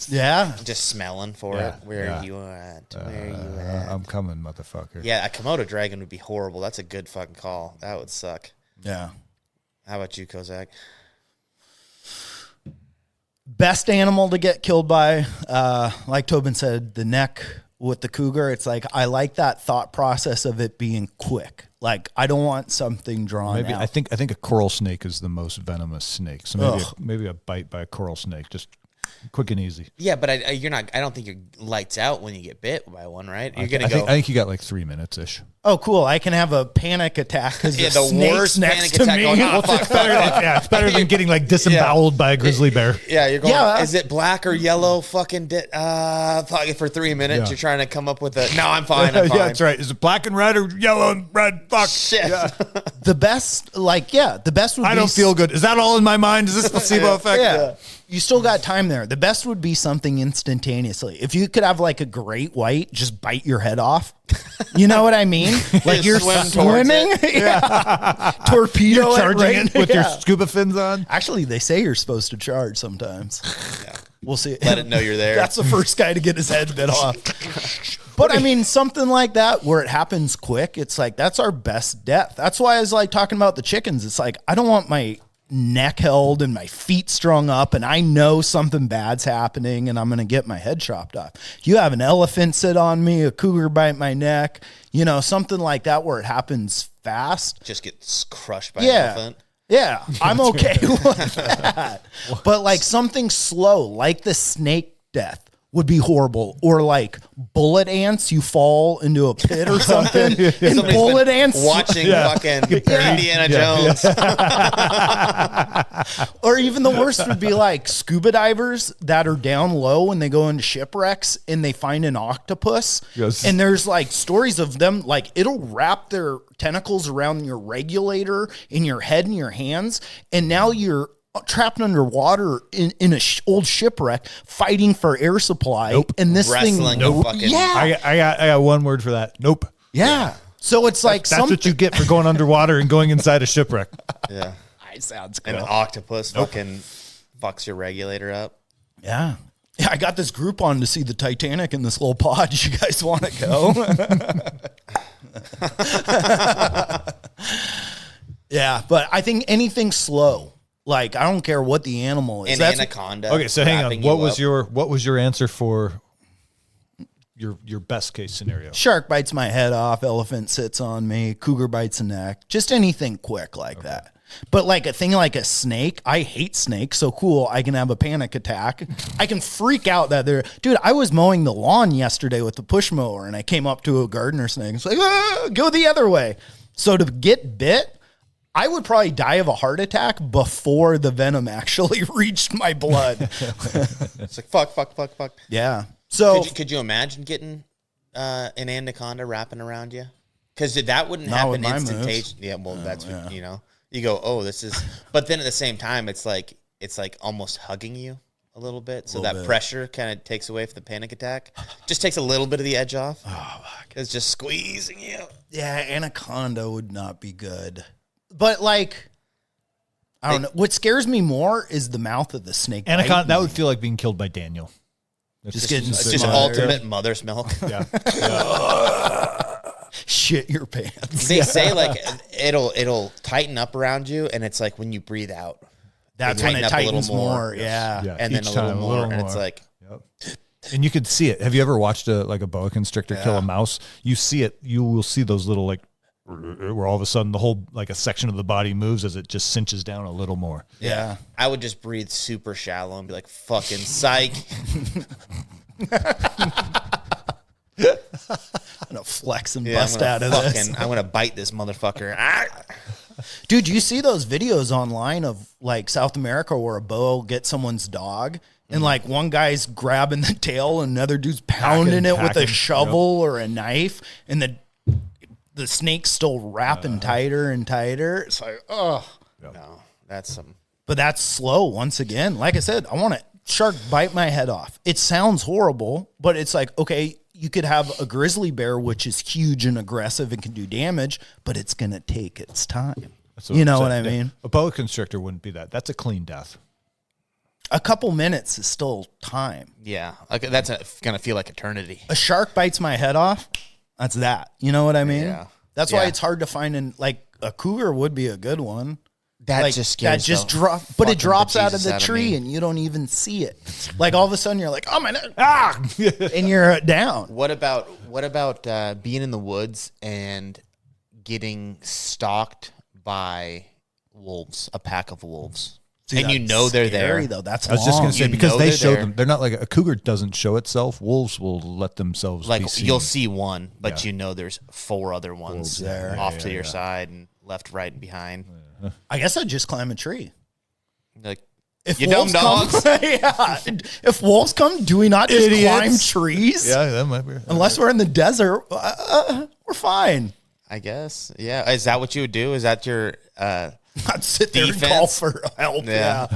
Yeah, just smelling for it. Where are you at? Where are you at? I'm coming, motherfucker. Yeah, a Komodo dragon would be horrible. That's a good fucking call. That would suck. yeah. How about you, Kozak? Best animal to get killed by, like Tobin said, the neck with the cougar. It's like I like that thought process of it being quick. Like I don't want something drawn Maybe out. I think a coral snake is the most venomous snake. So maybe a bite by a coral snake, just quick and easy. Yeah, but you're not. I don't think you're lights out when you get bit by one, right? You're gonna I go. think you got like 3 minutes ish. Oh, cool! I can have a panic attack because Yeah, the the snake's worst next panic to attack me. going, "Oh, fuck, It's better than getting like disemboweled by a grizzly bear. Yeah, you're going. Yeah. Is it black or yellow? Fucking for 3 minutes, Yeah. you're trying to come up with a. No, I'm fine. I'm fine. Yeah, that's right. Is it black and red or yellow and red? Fuck. Shit. The best, the best would be. I don't feel good. Is that all in my mind? Is this placebo effect? Yeah. You still got time there. The best would be something instantaneously. If you could have like a great white just bite your head off. You know what I mean? Like you're swim swimming. towards Yeah. Torpedo You're charging it with your Yeah. scuba fins on. Actually, they say you're supposed to charge sometimes. Yeah. We'll see. Let it know you're there. That's the first guy to get his head bit off. But I mean, something like that where it happens quick, it's like that's our best death. That's why I was like talking about the chickens. It's like I don't want my neck held and my feet strung up and I know something bad's happening and I'm going to get my head chopped off. You have an elephant sit on me, a cougar bite my neck, something like that where it happens fast. Just gets crushed by an elephant. Yeah, I'm okay with that. But like something slow, like the snake death would be horrible. Or like bullet ants, you fall into a pit or something. And Somebody's bullet been ants watching fucking Indiana Jones. Or even the worst would be like scuba divers that are down low when they go into shipwrecks and they find an octopus. Yes. And there's like stories of them, like it'll wrap their tentacles around your regulator in your head and your hands. And now you're trapped underwater in a old shipwreck fighting for air supply. Nope. And this Wrestling thing, a fucking- yeah. I got one word for that. Nope. Yeah. So it's like That's what you get for going underwater and going inside a shipwreck. Yeah. sounds And cool. an octopus fucking fucks your regulator up. Yeah. Yeah, I got this group on to see the Titanic in this little pod. You guys want to go? Yeah, but I think anything slow. Like I don't care what the animal is. An anaconda. Okay, so hang on. wrapping What you up. was your answer for your best case scenario? Shark bites my head off, elephant sits on me, cougar bites a neck. Just anything quick like that. But like a thing like a snake, I hate snakes. So cool, I can have a panic attack. I can freak out that they're... Dude, I was mowing the lawn yesterday with the push mower and I came up to a gardener snake. It's like, go the other way. So to get bit, I would probably die of a heart attack before the venom actually reached my blood. It's like fuck. Yeah. So Could you imagine getting an anaconda wrapping around you? Because that wouldn't Not with happen my instantaneously. Yeah, well, that's what, you go, oh, this is. But then at the same time, it's like almost hugging you a little bit, so that pressure kind of takes away from the panic attack. Just takes a little bit of the edge off. Oh, it's just squeezing you. Yeah, anaconda would not be good, but like. I don't know. What scares me more is the mouth of the snake. Anaconda, that would feel like being killed by Daniel. Just getting just ultimate mother's milk. Yeah. Shit your pants. They say like it'll tighten up around you, and it's like when you breathe out, that's when it tightens more. Yeah. And then a little more, and it's like. Yep. And you could see it. Have you ever watched a boa constrictor kill a mouse? You see it. You will see those little like. Where all of a sudden the whole like a section of the body moves as it just cinches down a little more. Yeah. I would just breathe super shallow and be like, fucking psych. I'm gonna flex and bust out of this. I'm gonna bite this motherfucker. Dude, you see those videos online of like South America where a boa will get someone's dog and like one guy's grabbing the tail and another dude's pounding it with a shovel or a knife, and the snake's still wrapping tighter and tighter. It's like, oh. No, that's some. But that's slow once again. Like I said, I want a shark bite my head off. It sounds horrible, but it's like, okay, you could have a grizzly bear, which is huge and aggressive and can do damage, but it's going to take its time. You know what I mean? A boa constrictor wouldn't be that. That's a clean death. A couple minutes is still time. Yeah, like that's going to feel like eternity. A shark bites my head off. That's that. You know what I mean? Yeah. That's why it's hard to find. Like a cougar would be a good one. That like, just scares. That just drops, but it drops out of the tree and you don't even see it. Like all of a sudden you're like, oh my God, and you're down. What about being in the woods and getting stalked by wolves, a pack of wolves? See, and you know they're there. Though that's I was just going to say, because they show them. They're not like a cougar doesn't show itself. Wolves will let themselves be seen. You'll see one, but you know there's 4 other ones there off to your side and left, right, and behind. I guess I'd just climb a tree. Like if you dumb dogs. If wolves come, do we not just climb trees? Yeah, that might be. Unless we're in the desert, we're fine. I guess. Yeah. Is that what you would do? Is that your not sit there and call for help? Yeah.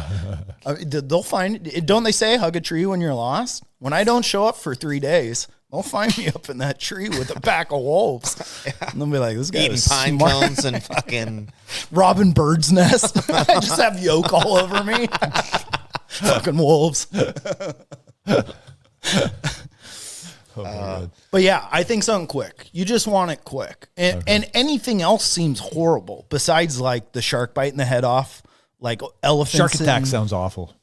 They'll find. Don't they say hug a tree when you're lost? When I don't show up for 3 days, they'll find me up in that tree with a pack of wolves. And they'll be like, this guy eating is pine smart. cones and fucking robbing birds' nests. I just have yolk all over me. Fucking wolves. But yeah, I think something quick. You just want it quick. And, and anything else seems horrible besides like the shark biting the head off, like elephants. Shark attack sounds awful.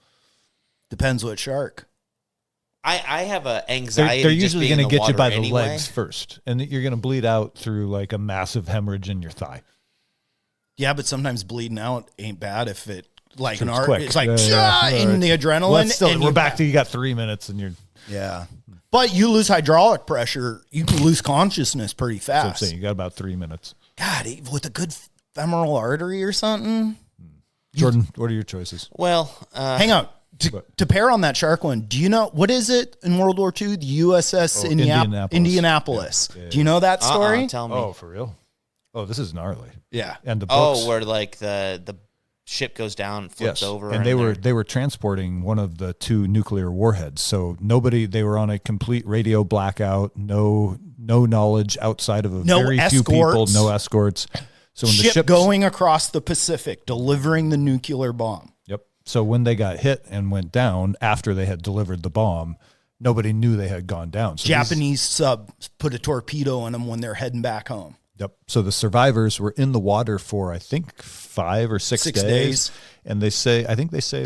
Depends what shark. I have a anxiety. They're usually going to get you by the anyway. legs first, and you're going to bleed out through like a massive hemorrhage in your thigh. Yeah, but sometimes bleeding out ain't bad if it like Sure, an it's art. quick. It's like Right. in the adrenaline. Well, still, and we're back to you got 3 minutes, and you're. Yeah, but you lose hydraulic pressure, you can lose consciousness pretty So I'm fast. saying you got about 3 minutes. God, with a good femoral artery or something. Jordan, what are your choices? Well, Hang on. To pair on that shark one, do you know what is it in World War II? The USS Indianapolis. Yeah. Do you know that story? Tell me. Oh, for real? Oh, this is gnarly. Yeah. And the books. where like the ship goes down and flips over, and they were transporting one of the 2 nuclear warheads. So they were on a complete radio blackout. No knowledge outside of very few people. No escorts. So when the ship going across the Pacific, delivering the nuclear bomb. Yep. So when they got hit and went down after they had delivered the bomb, nobody knew they had gone down. So Japanese subs put a torpedo in them when they're heading back home. Yep. So the survivors were in the water for, I think, 5 or 6 days. And they say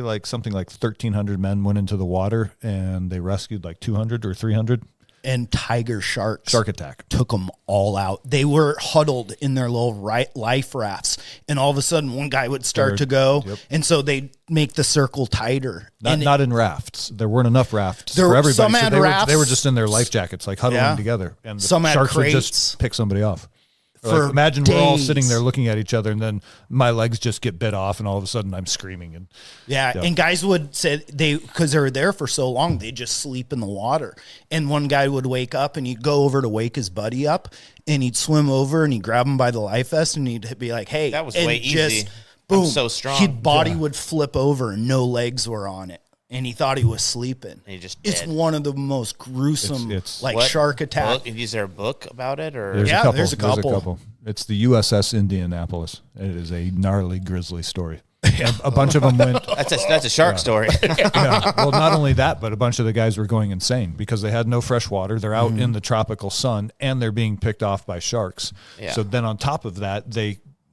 like something like 1,300 men went into the water and they rescued like 200 or 300. And tiger sharks. Shark attack. Took them all out. They were huddled in their little life rafts. And all of a sudden, one guy would start to go. Yep. And so they'd make the circle tighter. Not in rafts. There weren't enough rafts for everybody. Some had rafts. They were just in their life jackets, like huddling together. And the some sharks had crates. would just pick somebody off. Like, imagine we're all sitting there looking at each other, and then my legs just get bit off, and all of a sudden I'm screaming. And and guys would say because they were there for so long, they just sleep in the water. And one guy would wake up, and he'd go over to wake his buddy up, and he'd swim over, and he'd grab him by the life vest, and he'd be like, "Hey, that was and way easy. Boom, I'm so strong." His body would flip over, and no legs were on it. And he thought he was sleeping. And he just it's dead. one of the most gruesome, It's like What shark attack. book? Is there a book about it, or there's there's a couple. It's the USS Indianapolis. It is a gnarly, grisly story. A bunch of them went. that's a shark story? Yeah. Well, not only that, but a bunch of the guys were going insane because they had no fresh water. They're out in the tropical sun, and they're being picked off by sharks. Yeah. So then on top of that,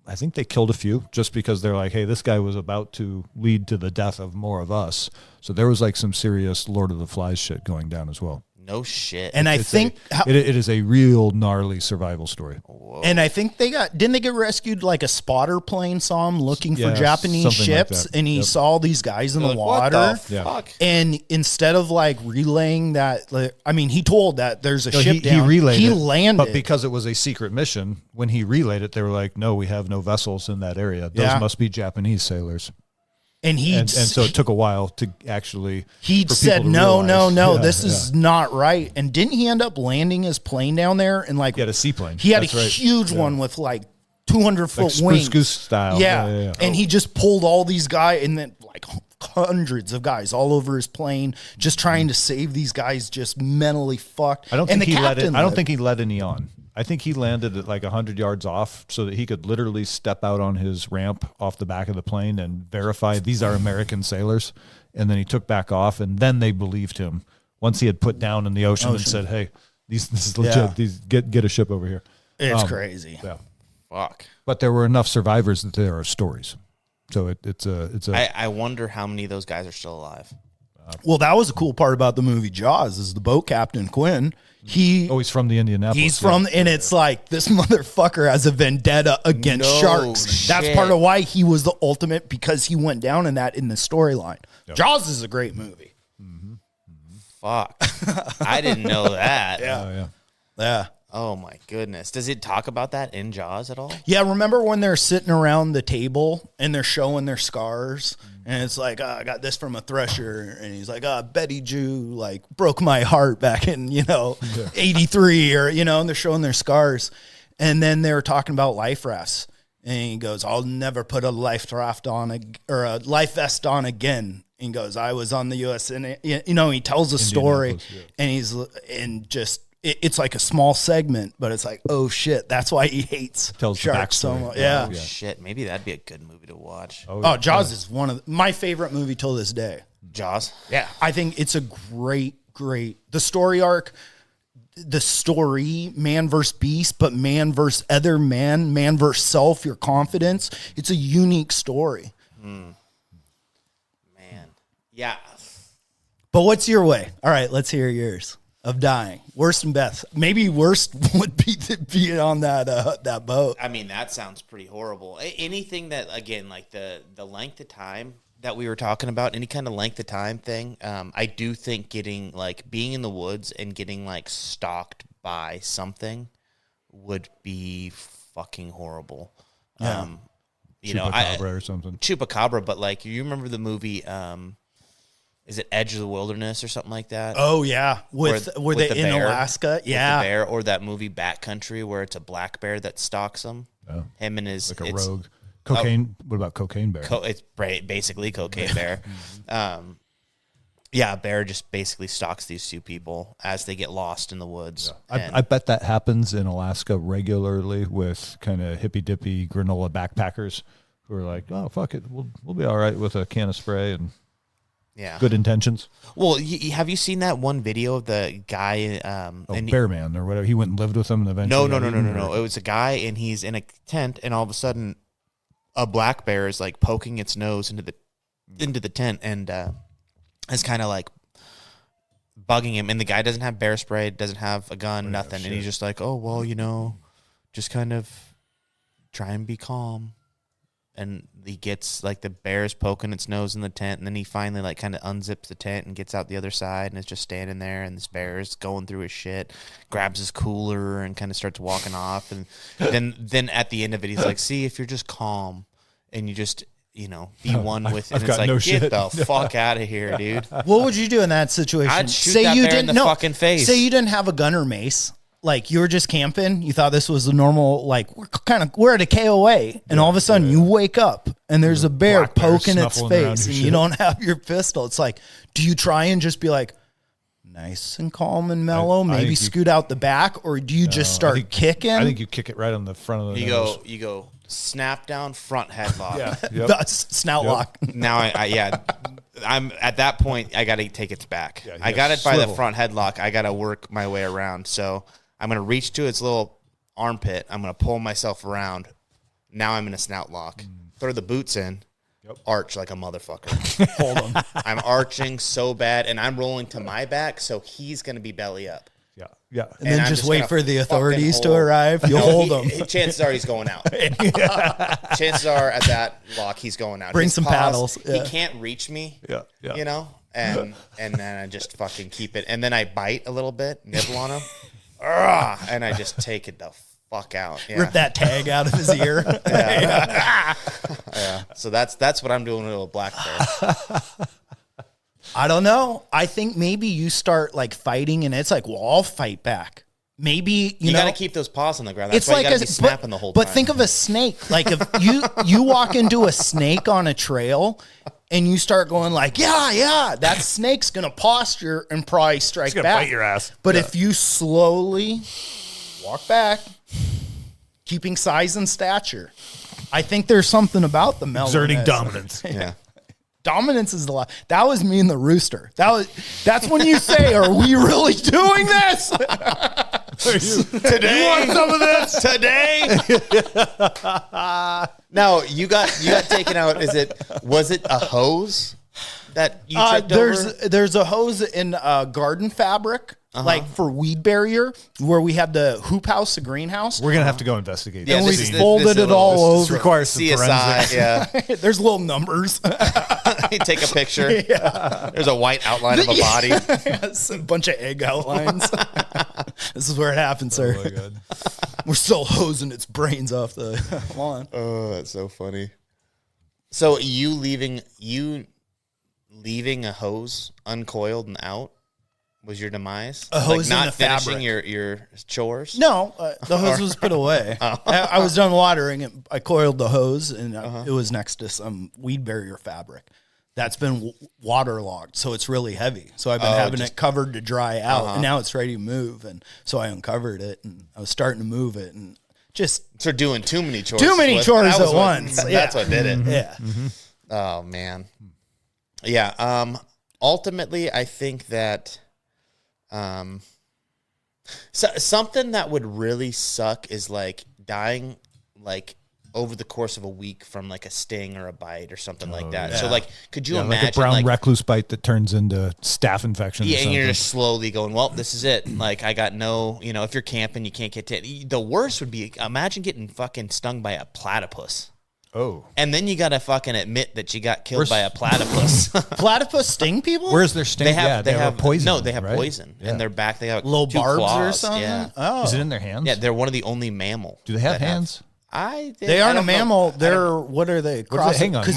I think they killed a few just because they're like, hey, this guy was about to lead to the death of more of us. So there was like some serious Lord of the Flies shit going down as well. No shit. And I think it is a real gnarly survival story. Whoa. And I think didn't they get rescued? Like a spotter plane saw him looking for Yeah, Japanese something like ships, that. and he saw all these guys in the Like, water. What the Yeah. fuck? And instead of like relaying that, he told that there's a So ship down. He relayed he it, landed. but because it was a secret mission, when he relayed it, they were like, no, we have no vessels in that area. Those Yeah. must be Japanese sailors. and And so it took a while to actually. he for said, people to no, realize. Yeah, this is not right. And didn't he end up landing his plane down there? And like, He had a seaplane. he had That's a right. huge one with like 200-foot Like Spruce wings. Goose style. Yeah. And he just pulled all these guys, and then like hundreds of guys all over his plane, just trying to save these guys, just mentally fucked. I don't And think the he let it. captain I don't lived. think he let any on. I think he landed at like 100 yards off so that he could literally step out on his ramp off the back of the plane and verify these are American sailors. And then he took back off, and then they believed him once he had put down in the ocean and said, "Hey, this is legit. Yeah. These get a ship over here." It's crazy. Yeah. Fuck. But there were enough survivors that there are stories. So it's a I wonder how many of those guys are still alive. Well, that was a cool part about the movie Jaws is the boat captain, Quinn. he's from the Indianapolis. He's from, and it's like this motherfucker has a vendetta against No sharks. That's shit. part of why he was the ultimate, because he went down in the storyline. Jaws is a great movie. Fuck. I didn't know that. Oh yeah. Yeah. Oh my goodness. Does it talk about that in Jaws at all? Yeah, remember when they're sitting around the table and they're showing their scars, and it's like, I got this from a thresher, and he's like, Betty Jew like broke my heart back in 83, or and they're showing their scars, and then they were talking about life rafts, and he goes, I'll never put a life raft on or a life vest on again. And he goes, I was on the U.S. and he tells a story, and it's like a small segment, but it's like, oh shit, that's why he hates Tells the sharks so backstory. much. Yeah. Oh, shit. Maybe that'd be a good movie to watch. Oh, Jaws is one of my favorite movie till this day. Jaws? Yeah, I think it's a great the story arc, the story, man versus beast, but man versus other man versus self, your confidence. It's a unique story. Man. Yeah. But what's your way? All right, let's hear yours of dying. Worst and best. Maybe worst would be to be on that boat. I mean, that sounds pretty horrible. Anything that, again, like the length of time that we were talking about, any kind of length of time thing, I do think being in the woods and getting stalked by something would be fucking horrible. Yeah. Chupacabra or something. Chupacabra, but you remember the movie, is it Edge of the Wilderness or something like that? Oh yeah, were they the in bear, Alaska? with the Yeah, bear, or that movie Backcountry where it's a black bear that stalks him. Oh. Him and his Like a rogue. Cocaine. What about Cocaine Bear? It's basically Cocaine Bear. Yeah, a bear just basically stalks these two people as they get lost in the woods. I bet that happens in Alaska regularly with kind of hippy dippy granola backpackers who are like, oh fuck it, we'll be all right with a can of spray and good intentions. Well, have you seen that one video of the guy? Bearman or whatever. He went and lived with them and eventually. No. It was a guy and he's in a tent and all of a sudden, a black bear is poking its nose into the tent and is kind of bugging him. And the guy doesn't have bear spray, doesn't have a gun, nothing. And he's just like, oh well, just kind of try and be calm. and he gets like the bear's poking its nose in the tent, and then he finally like kind of unzips the tent and gets out the other side and is just standing there, and this bear is going through his shit, grabs his cooler and kind of starts walking off, and then at the end of it he's like, see, if you're just calm and you just be one with it, and it's like, get the fuck out of here, dude. What would you do in that situation? I'd shoot that bear in the fucking face. Say you didn't have a gun or mace. Like, you were just camping. You thought this was a normal, like, we're at a KOA. And all of a sudden you wake up and there's a bear poking its face and you don't have your pistol. It's like, do you try and just be like, nice and calm and mellow, maybe scoot out the back? Or do you just start kicking? I think you kick it right on the front of the nose. You go snap down, front headlock. Snout lock. Now I'm at that point. I got to take its back. Yeah, I got it by the front headlock. I got to work my way around. So I'm going to reach to its little armpit. I'm going to pull myself around. Now I'm in a snout lock. Throw the boots in. Arch like a motherfucker. Hold them. I'm arching so bad, and I'm rolling to my back, so he's going to be belly up. Yeah. And then just wait for the authorities to arrive. You'll hold him. Chances are he's going out. Chances are at that lock he's going out. Bring some paddles. He can't reach me. And then I just fucking keep it. And then I bite a little bit, nibble on him, and I just take it the fuck out. Rip that tag out of his ear. So that's what I'm doing with a black bear. I don't know. I think maybe you start like fighting, and it's like, well, I'll fight back. Maybe you got to keep those paws on the ground. That's why you got to be snapping the whole time. But think of a snake. Like, if you walk into a snake on a trail, and you start going like, that snake's gonna posture and probably strike back. Bite your ass. But if you slowly walk back, keeping size and stature, I think there's something about the mellowness. Exerting dominance. Dominance is the lie. That was me and the rooster. That's when you say, "Are we really doing this today? You want some of this today?" Now you got taken out. Was it a hose that you tripped over? There's a hose in garden fabric. Like for weed barrier, where we had the hoop house, the greenhouse. We're gonna have to go investigate. And we folded it all over. This requires some CSI. forensics. Yeah, there's little numbers. You take a picture. Yeah. There's a white outline of a body. Yes, a bunch of egg outlines. This is where it happened, sir. Oh my God. We're still hosing its brains off the lawn. Oh, that's so funny. So you leaving a hose uncoiled and out was your demise? A hose like not in the finishing fabric. your chores? No, the hose was put away. I was done watering it. I coiled the hose, and it was next to some weed barrier fabric that's been waterlogged, so it's really heavy. So I've been having it covered to dry out, and now it's ready to move. And so I uncovered it, and I was starting to move it, and just so doing too many chores. Chores at once. That's what did it. Yeah. Mm-hmm. Oh man. Yeah. Ultimately, I think that. So something that would really suck is like dying like over the course of a week from like a sting or a bite or something like that. Yeah. So like, could you imagine like a brown recluse bite that turns into staph infection? Yeah, and you're just slowly going, well, this is it. Like I got no, if you're camping, you can't get to it. The worst would be imagine getting fucking stung by a platypus. Oh. And then you got to fucking admit that you got killed by a platypus. Platypus sting people? Where's their sting? They have a poison. No, they have poison. Yeah. In their back, they have little two barbs claws. or something? Yeah. Oh. Is it in their hands? Yeah, they're one of the only mammal. Do they have hands? They aren't a mammal. They're, what are they? Hang on. Because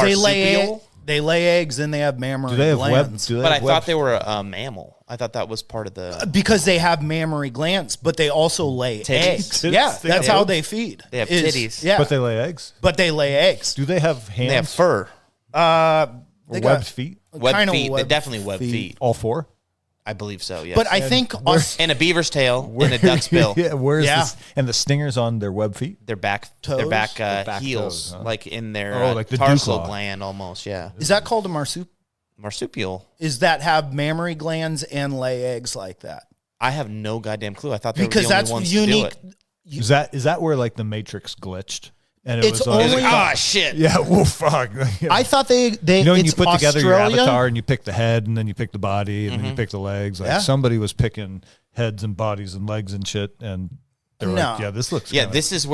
they lay eggs and they have mammary glands. But I thought they were a mammal. I thought that was part of the... Because they have mammary glands, but they also lay eggs. Yeah, that's how they feed. They have titties. Yeah. But they lay eggs? But they lay eggs. Do they have hands? They have fur. They webbed feet? Webbed feet. They definitely webbed feet. All four? I believe so, yes. But I think... and a beaver's tail and a duck's bill. Where's this? And the stingers on their web feet? Their back toes? Their back toes, heels, huh? like in their like the tarsal dew claw. gland almost, yeah. Is that called a marsupial? Marsupial. Is that have mammary glands and lay eggs like that? I have no goddamn clue. I thought they because were the that's only ones unique. to do it. Is that where like the Matrix glitched? And It's only shit. Yeah, well, fuck. I thought they when you put together your Australia? avatar and you pick the head and then you pick the body and then you pick the legs. Like somebody was picking heads and bodies and legs and shit, and They're No. like, yeah, this looks. Yeah, kinda- this is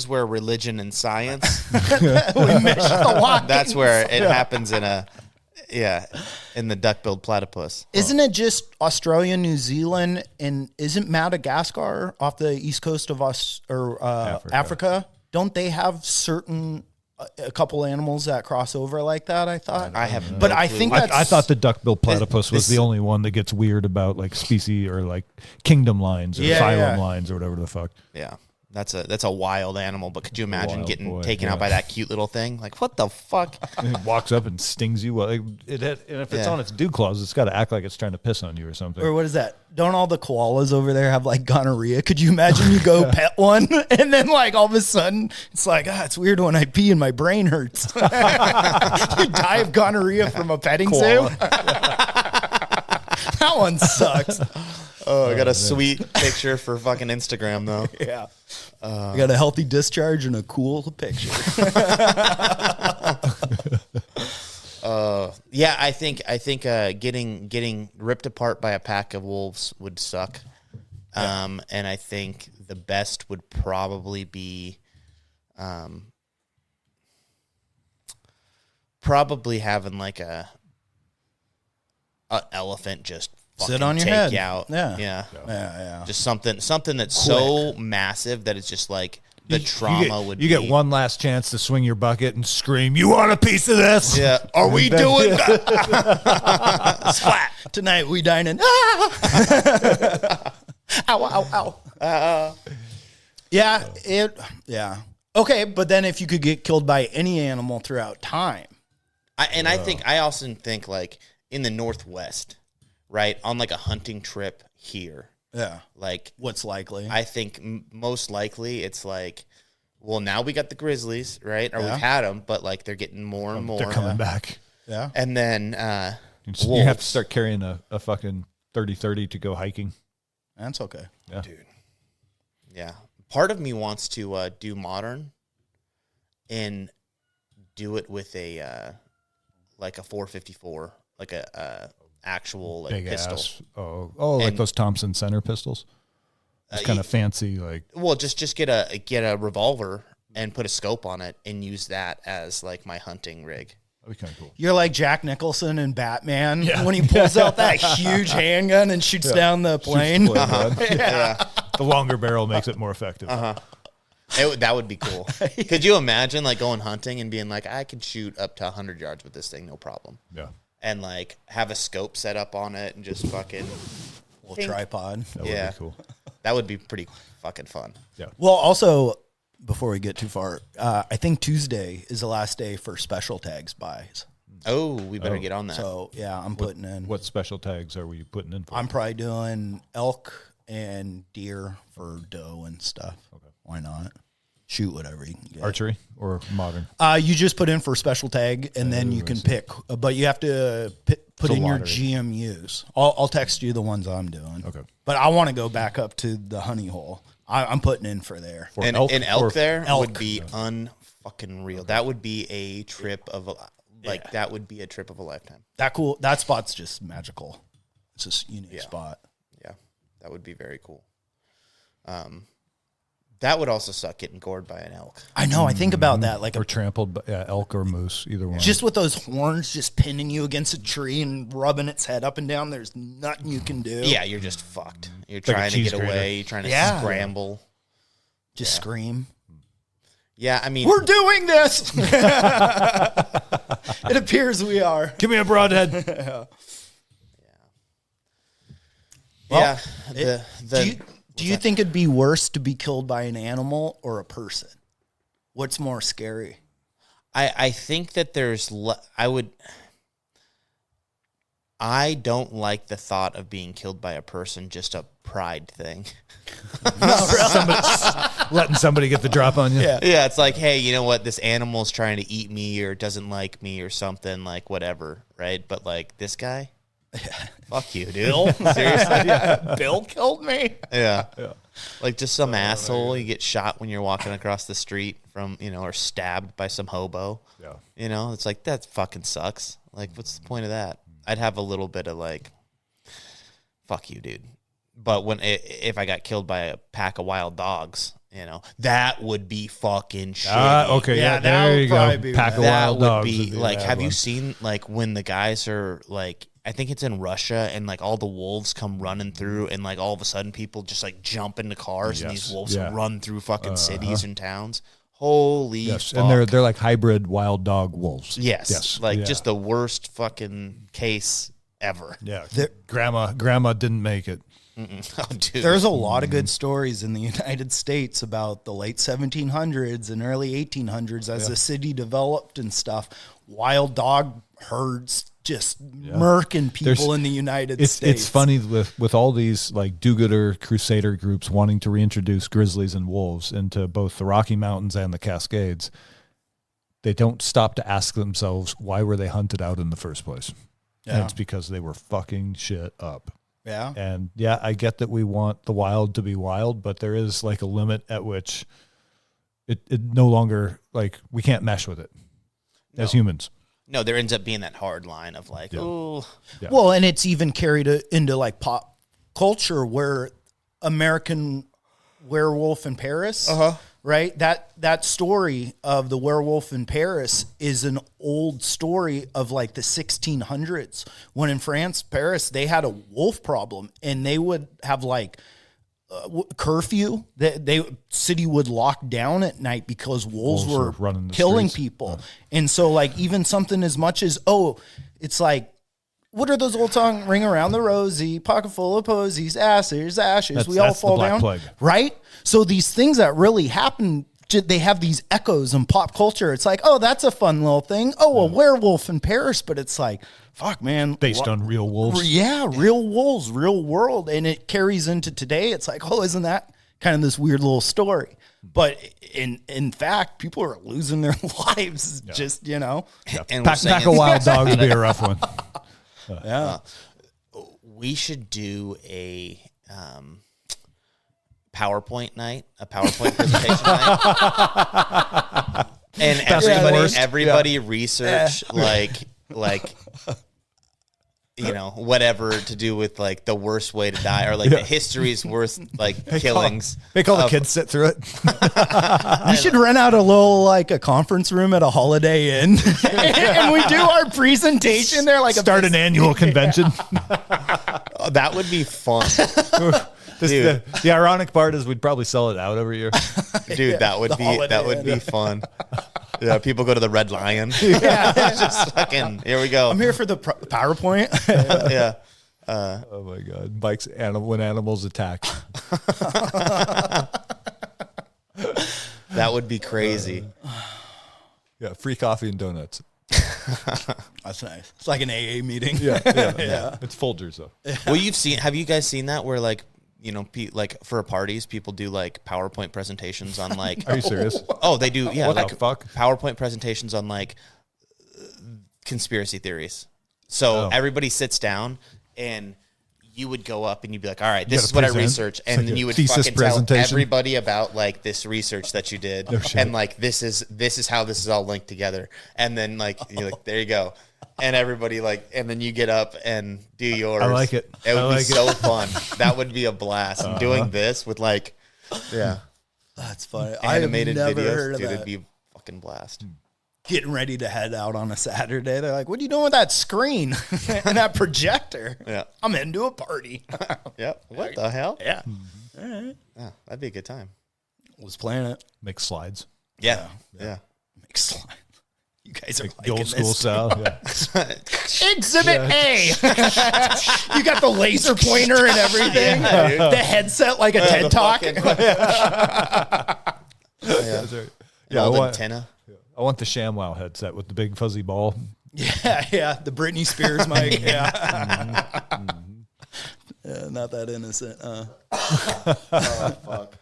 where religion and science. we missed the line. That's where it happens in the duck-billed platypus. Isn't it just Australia, New Zealand, and isn't Madagascar off the east coast of Africa? Don't they have a couple animals that cross over like that? I thought. I have, But no I clue. think I thought the duck-billed platypus was this- the only one that gets weird about like species or like kingdom lines or phylum lines or whatever the fuck. Yeah, that's a wild animal. But could you imagine wild getting boy, taken yeah. out by that cute little thing? Like, what the fuck? And it walks up and stings you. Well, and if it's on its dew claws, it's got to act like it's trying to piss on you or something. Or what is that? Don't all the koalas over there have like gonorrhea? Could you imagine you go pet one and then like all of a sudden it's like, it's weird when I pee and my brain hurts. You die of gonorrhea from a petting zoo? That one sucks. Oh, I got a sweet picture for fucking Instagram though. Yeah. I got a healthy discharge and a cool picture. Yeah, I think getting ripped apart by a pack of wolves would suck. And I think the best would probably be probably having like a elephant just Sit fucking on your take head. you out. Yeah. Yeah. Just something that's so massive that it's just like the trauma would You be. get one last chance to swing your bucket and scream, "You want a piece of this?" Yeah. Are we doing Splat. Tonight we dine in. Ow, ow, ow. Yeah. Okay, but then if you could get killed by any animal throughout time. I also think like in the Northwest, right, on like a hunting trip here, Yeah. like What's likely? I think most likely it's like, well, now we got the grizzlies, right? Or Yeah. we've had them, but like they're getting more and more. They're coming back. yeah. And then You have to start carrying a fucking 30-30 to go hiking. That's okay. Yeah. Dude. Yeah. Part of me wants to do modern and do it with a like a 454, like a actual like Big pistol. ass. Oh, like And- those Thompson Center pistols. It's kind of fancy, like Well, just get a revolver and put a scope on it and use that as like my hunting rig. that'd be kind of cool. You're like Jack Nicholson in Batman when he pulls out that huge handgun and shoots down the plane. The longer barrel makes it more effective. That would be cool. Could you imagine like going hunting and being like, I could shoot up to 100 yards with this thing, no problem. Yeah, And like have a scope set up on it and just fucking, Little tripod. that Yeah. would be cool. that would be pretty fucking fun. Yeah, Well, also, before we get too far, I think Tuesday is the last day for special tags buys. Oh, we better get on that. So, yeah, I'm putting in. what special tags are we putting in for? I'm probably doing elk and deer for doe and stuff. Okay. Why not? Shoot whatever you can get. Archery or modern? You just put in for special tag, and then you can pick. But you have to put in your lottery. GMUs. I'll text you the ones I'm doing. Okay. But I want to go back up to the honey hole. I'm putting in for there. For and elk an elk or- there elk. would be unfucking real. That would be a trip of that would be a trip of a lifetime. That spot's just magical. It's a unique spot. Yeah, that would be very cool. That would also suck getting gored by an elk. I know. I think about that, like or trampled by elk or moose, either one. just with those horns just pinning you against a tree and rubbing its head up and down. There's nothing you can do. Yeah, you're just fucked. You're like a trying to cheese get grater. away. You're trying to Yeah. scramble. Just scream. Yeah, I mean, We're doing this. It appears we are. Give me a broadhead. yeah. Do you think it'd be worse to be killed by an animal or a person? What's more scary? I think that I don't like the thought of being killed by a person, just a pride thing. Letting somebody get the drop on you. Yeah. Yeah, it's like, hey, you know what? This animal's trying to eat me or doesn't like me or something, like whatever, right? But like this guy, fuck you, dude. Bill? Seriously? Bill killed me. Yeah. Like just some asshole. You get shot when you're walking across the street from, or stabbed by some hobo. Yeah. It's like, that fucking sucks. Like, what's the point of that? I'd have a little bit of like, fuck you, dude. But if I got killed by a pack of wild dogs, that would be fucking shitty. Okay, Yeah, that there would you probably go. be Pack of That wild would dogs. be would like, a bad have you one. seen like when the guys are like, I think it's in Russia, and like all the wolves come running through, and like all of a sudden people just like jump into cars, and these wolves run through fucking cities and towns. Holy fuck. And they're like hybrid wild dog wolves. Yes. Like just the worst fucking case ever. Yeah. Grandma didn't make it. Oh, dude. There's a lot of good stories in the United States about the late 1700s and early 1800s as the city developed and stuff. Wild dog herds just murking people in the United States. It's funny with all these like do-gooder crusader groups wanting to reintroduce grizzlies and wolves into both the Rocky Mountains and the Cascades. They don't stop to ask themselves, why were they hunted out in the first place? Yeah. And it's because they were fucking shit up. Yeah. And yeah, I get that we want the wild to be wild, but there is like a limit at which it no longer, like, we can't mesh with it as humans. No, there ends up being that hard line of like, oh. Yeah. Well, and it's even carried into like pop culture where American Werewolf in Paris, right? That story of the werewolf in Paris is an old story of like the 1600s when in France, Paris, they had a wolf problem and they would have like curfew. They city would lock down at night because wolves were running the killing streets. people. And so like even something as much as, it's like, what are those old songs? Ring around the rosy, pocket full of posies, ashes, we all That's the fall Black down. Plague. Right? So these things that really happen, they have these echoes in pop culture. It's like, that's a fun little thing. A werewolf in Paris. But it's like, fuck, man. Based on real wolves. Yeah, real wolves, real world. And it carries into today. It's like, isn't that kind of this weird little story? But in fact, people are losing their lives just, And Pack of wild dogs would be a rough one. We should do a PowerPoint night, a Purpoint presentation night, and everybody research like whatever to do with like the worst way to die or like the history's worst like killings. Make all the kids sit through it. You should rent out a little like a conference room at a Holiday Inn, and we do our presentation there. Like Start an annual convention. Oh, that would be fun. The ironic part is we'd probably sell it out every year. Dude, that would be fun. Yeah, people go to the Red Lion. Just fucking, here we go. I'm here for the PowerPoint. Yeah. Oh my God. Bikes when animals attack. That would be crazy. Yeah, free coffee and donuts. That's nice. It's like an AA meeting. Yeah. It's Folgers though. Well, have you guys seen that where like, like for parties, people do like PowerPoint presentations on like. Are you serious? Oh, they do. Yeah, What like the fuck? PowerPoint presentations on like conspiracy theories. So everybody sits down, and you would go up, and you'd be like, "All right, this is what I researched," and like then a you would thesis fucking tell presentation. everybody about like this research that you did, and like this is how this is all linked together, and then like you're like, there you go. And everybody like, and then you get up and do yours. I like it. It would I be like so fun. That would be a blast. And doing this with like, That's funny. animated I've never videos, heard of dude, that. it'd be a fucking blast. Getting ready to head out on a Saturday. They're like, "What are you doing with that screen and that projector?" Yeah. I'm into a party. Yep. What the hell? Yeah. Yeah, that'd be a good time. Was playing it. Make slides. Yeah. Make slide. You guys are The old school style. Yeah. Exhibit A. You got the laser pointer and everything. The headset like a TED Talk. Old antenna. I want the ShamWow headset with the big fuzzy ball. Yeah. The Britney Spears mic. Yeah. Not that innocent. Oh fuck.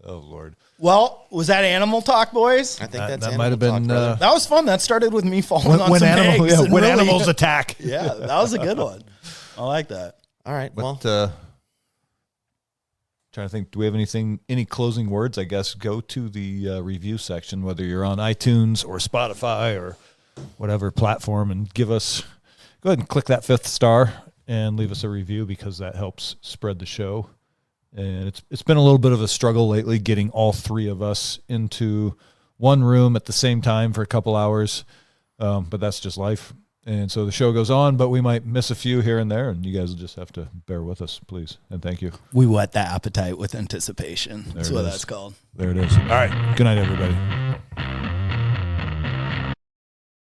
Oh Lord. Well, was that animal talk, boys? I think that's that might have animal been talk, brother. That was fun. That started with me falling on some eggs. and when really- animals attack. Yeah, that was a good one. I like that. All right. Well, Trying to think, do we have any closing words? I guess go to the review section, whether you're on iTunes or Spotify or whatever platform, and go ahead and click that 5th star and leave us a review because that helps spread the show. And it's been a little bit of a struggle lately getting all three of us into one room at the same time for a couple hours, but that's just life. And so the show goes on, but we might miss a few here and there, and you guys will just have to bear with us, please. And thank you. We whet the appetite with anticipation. That's what that's called. There it is. All right. Good night, everybody.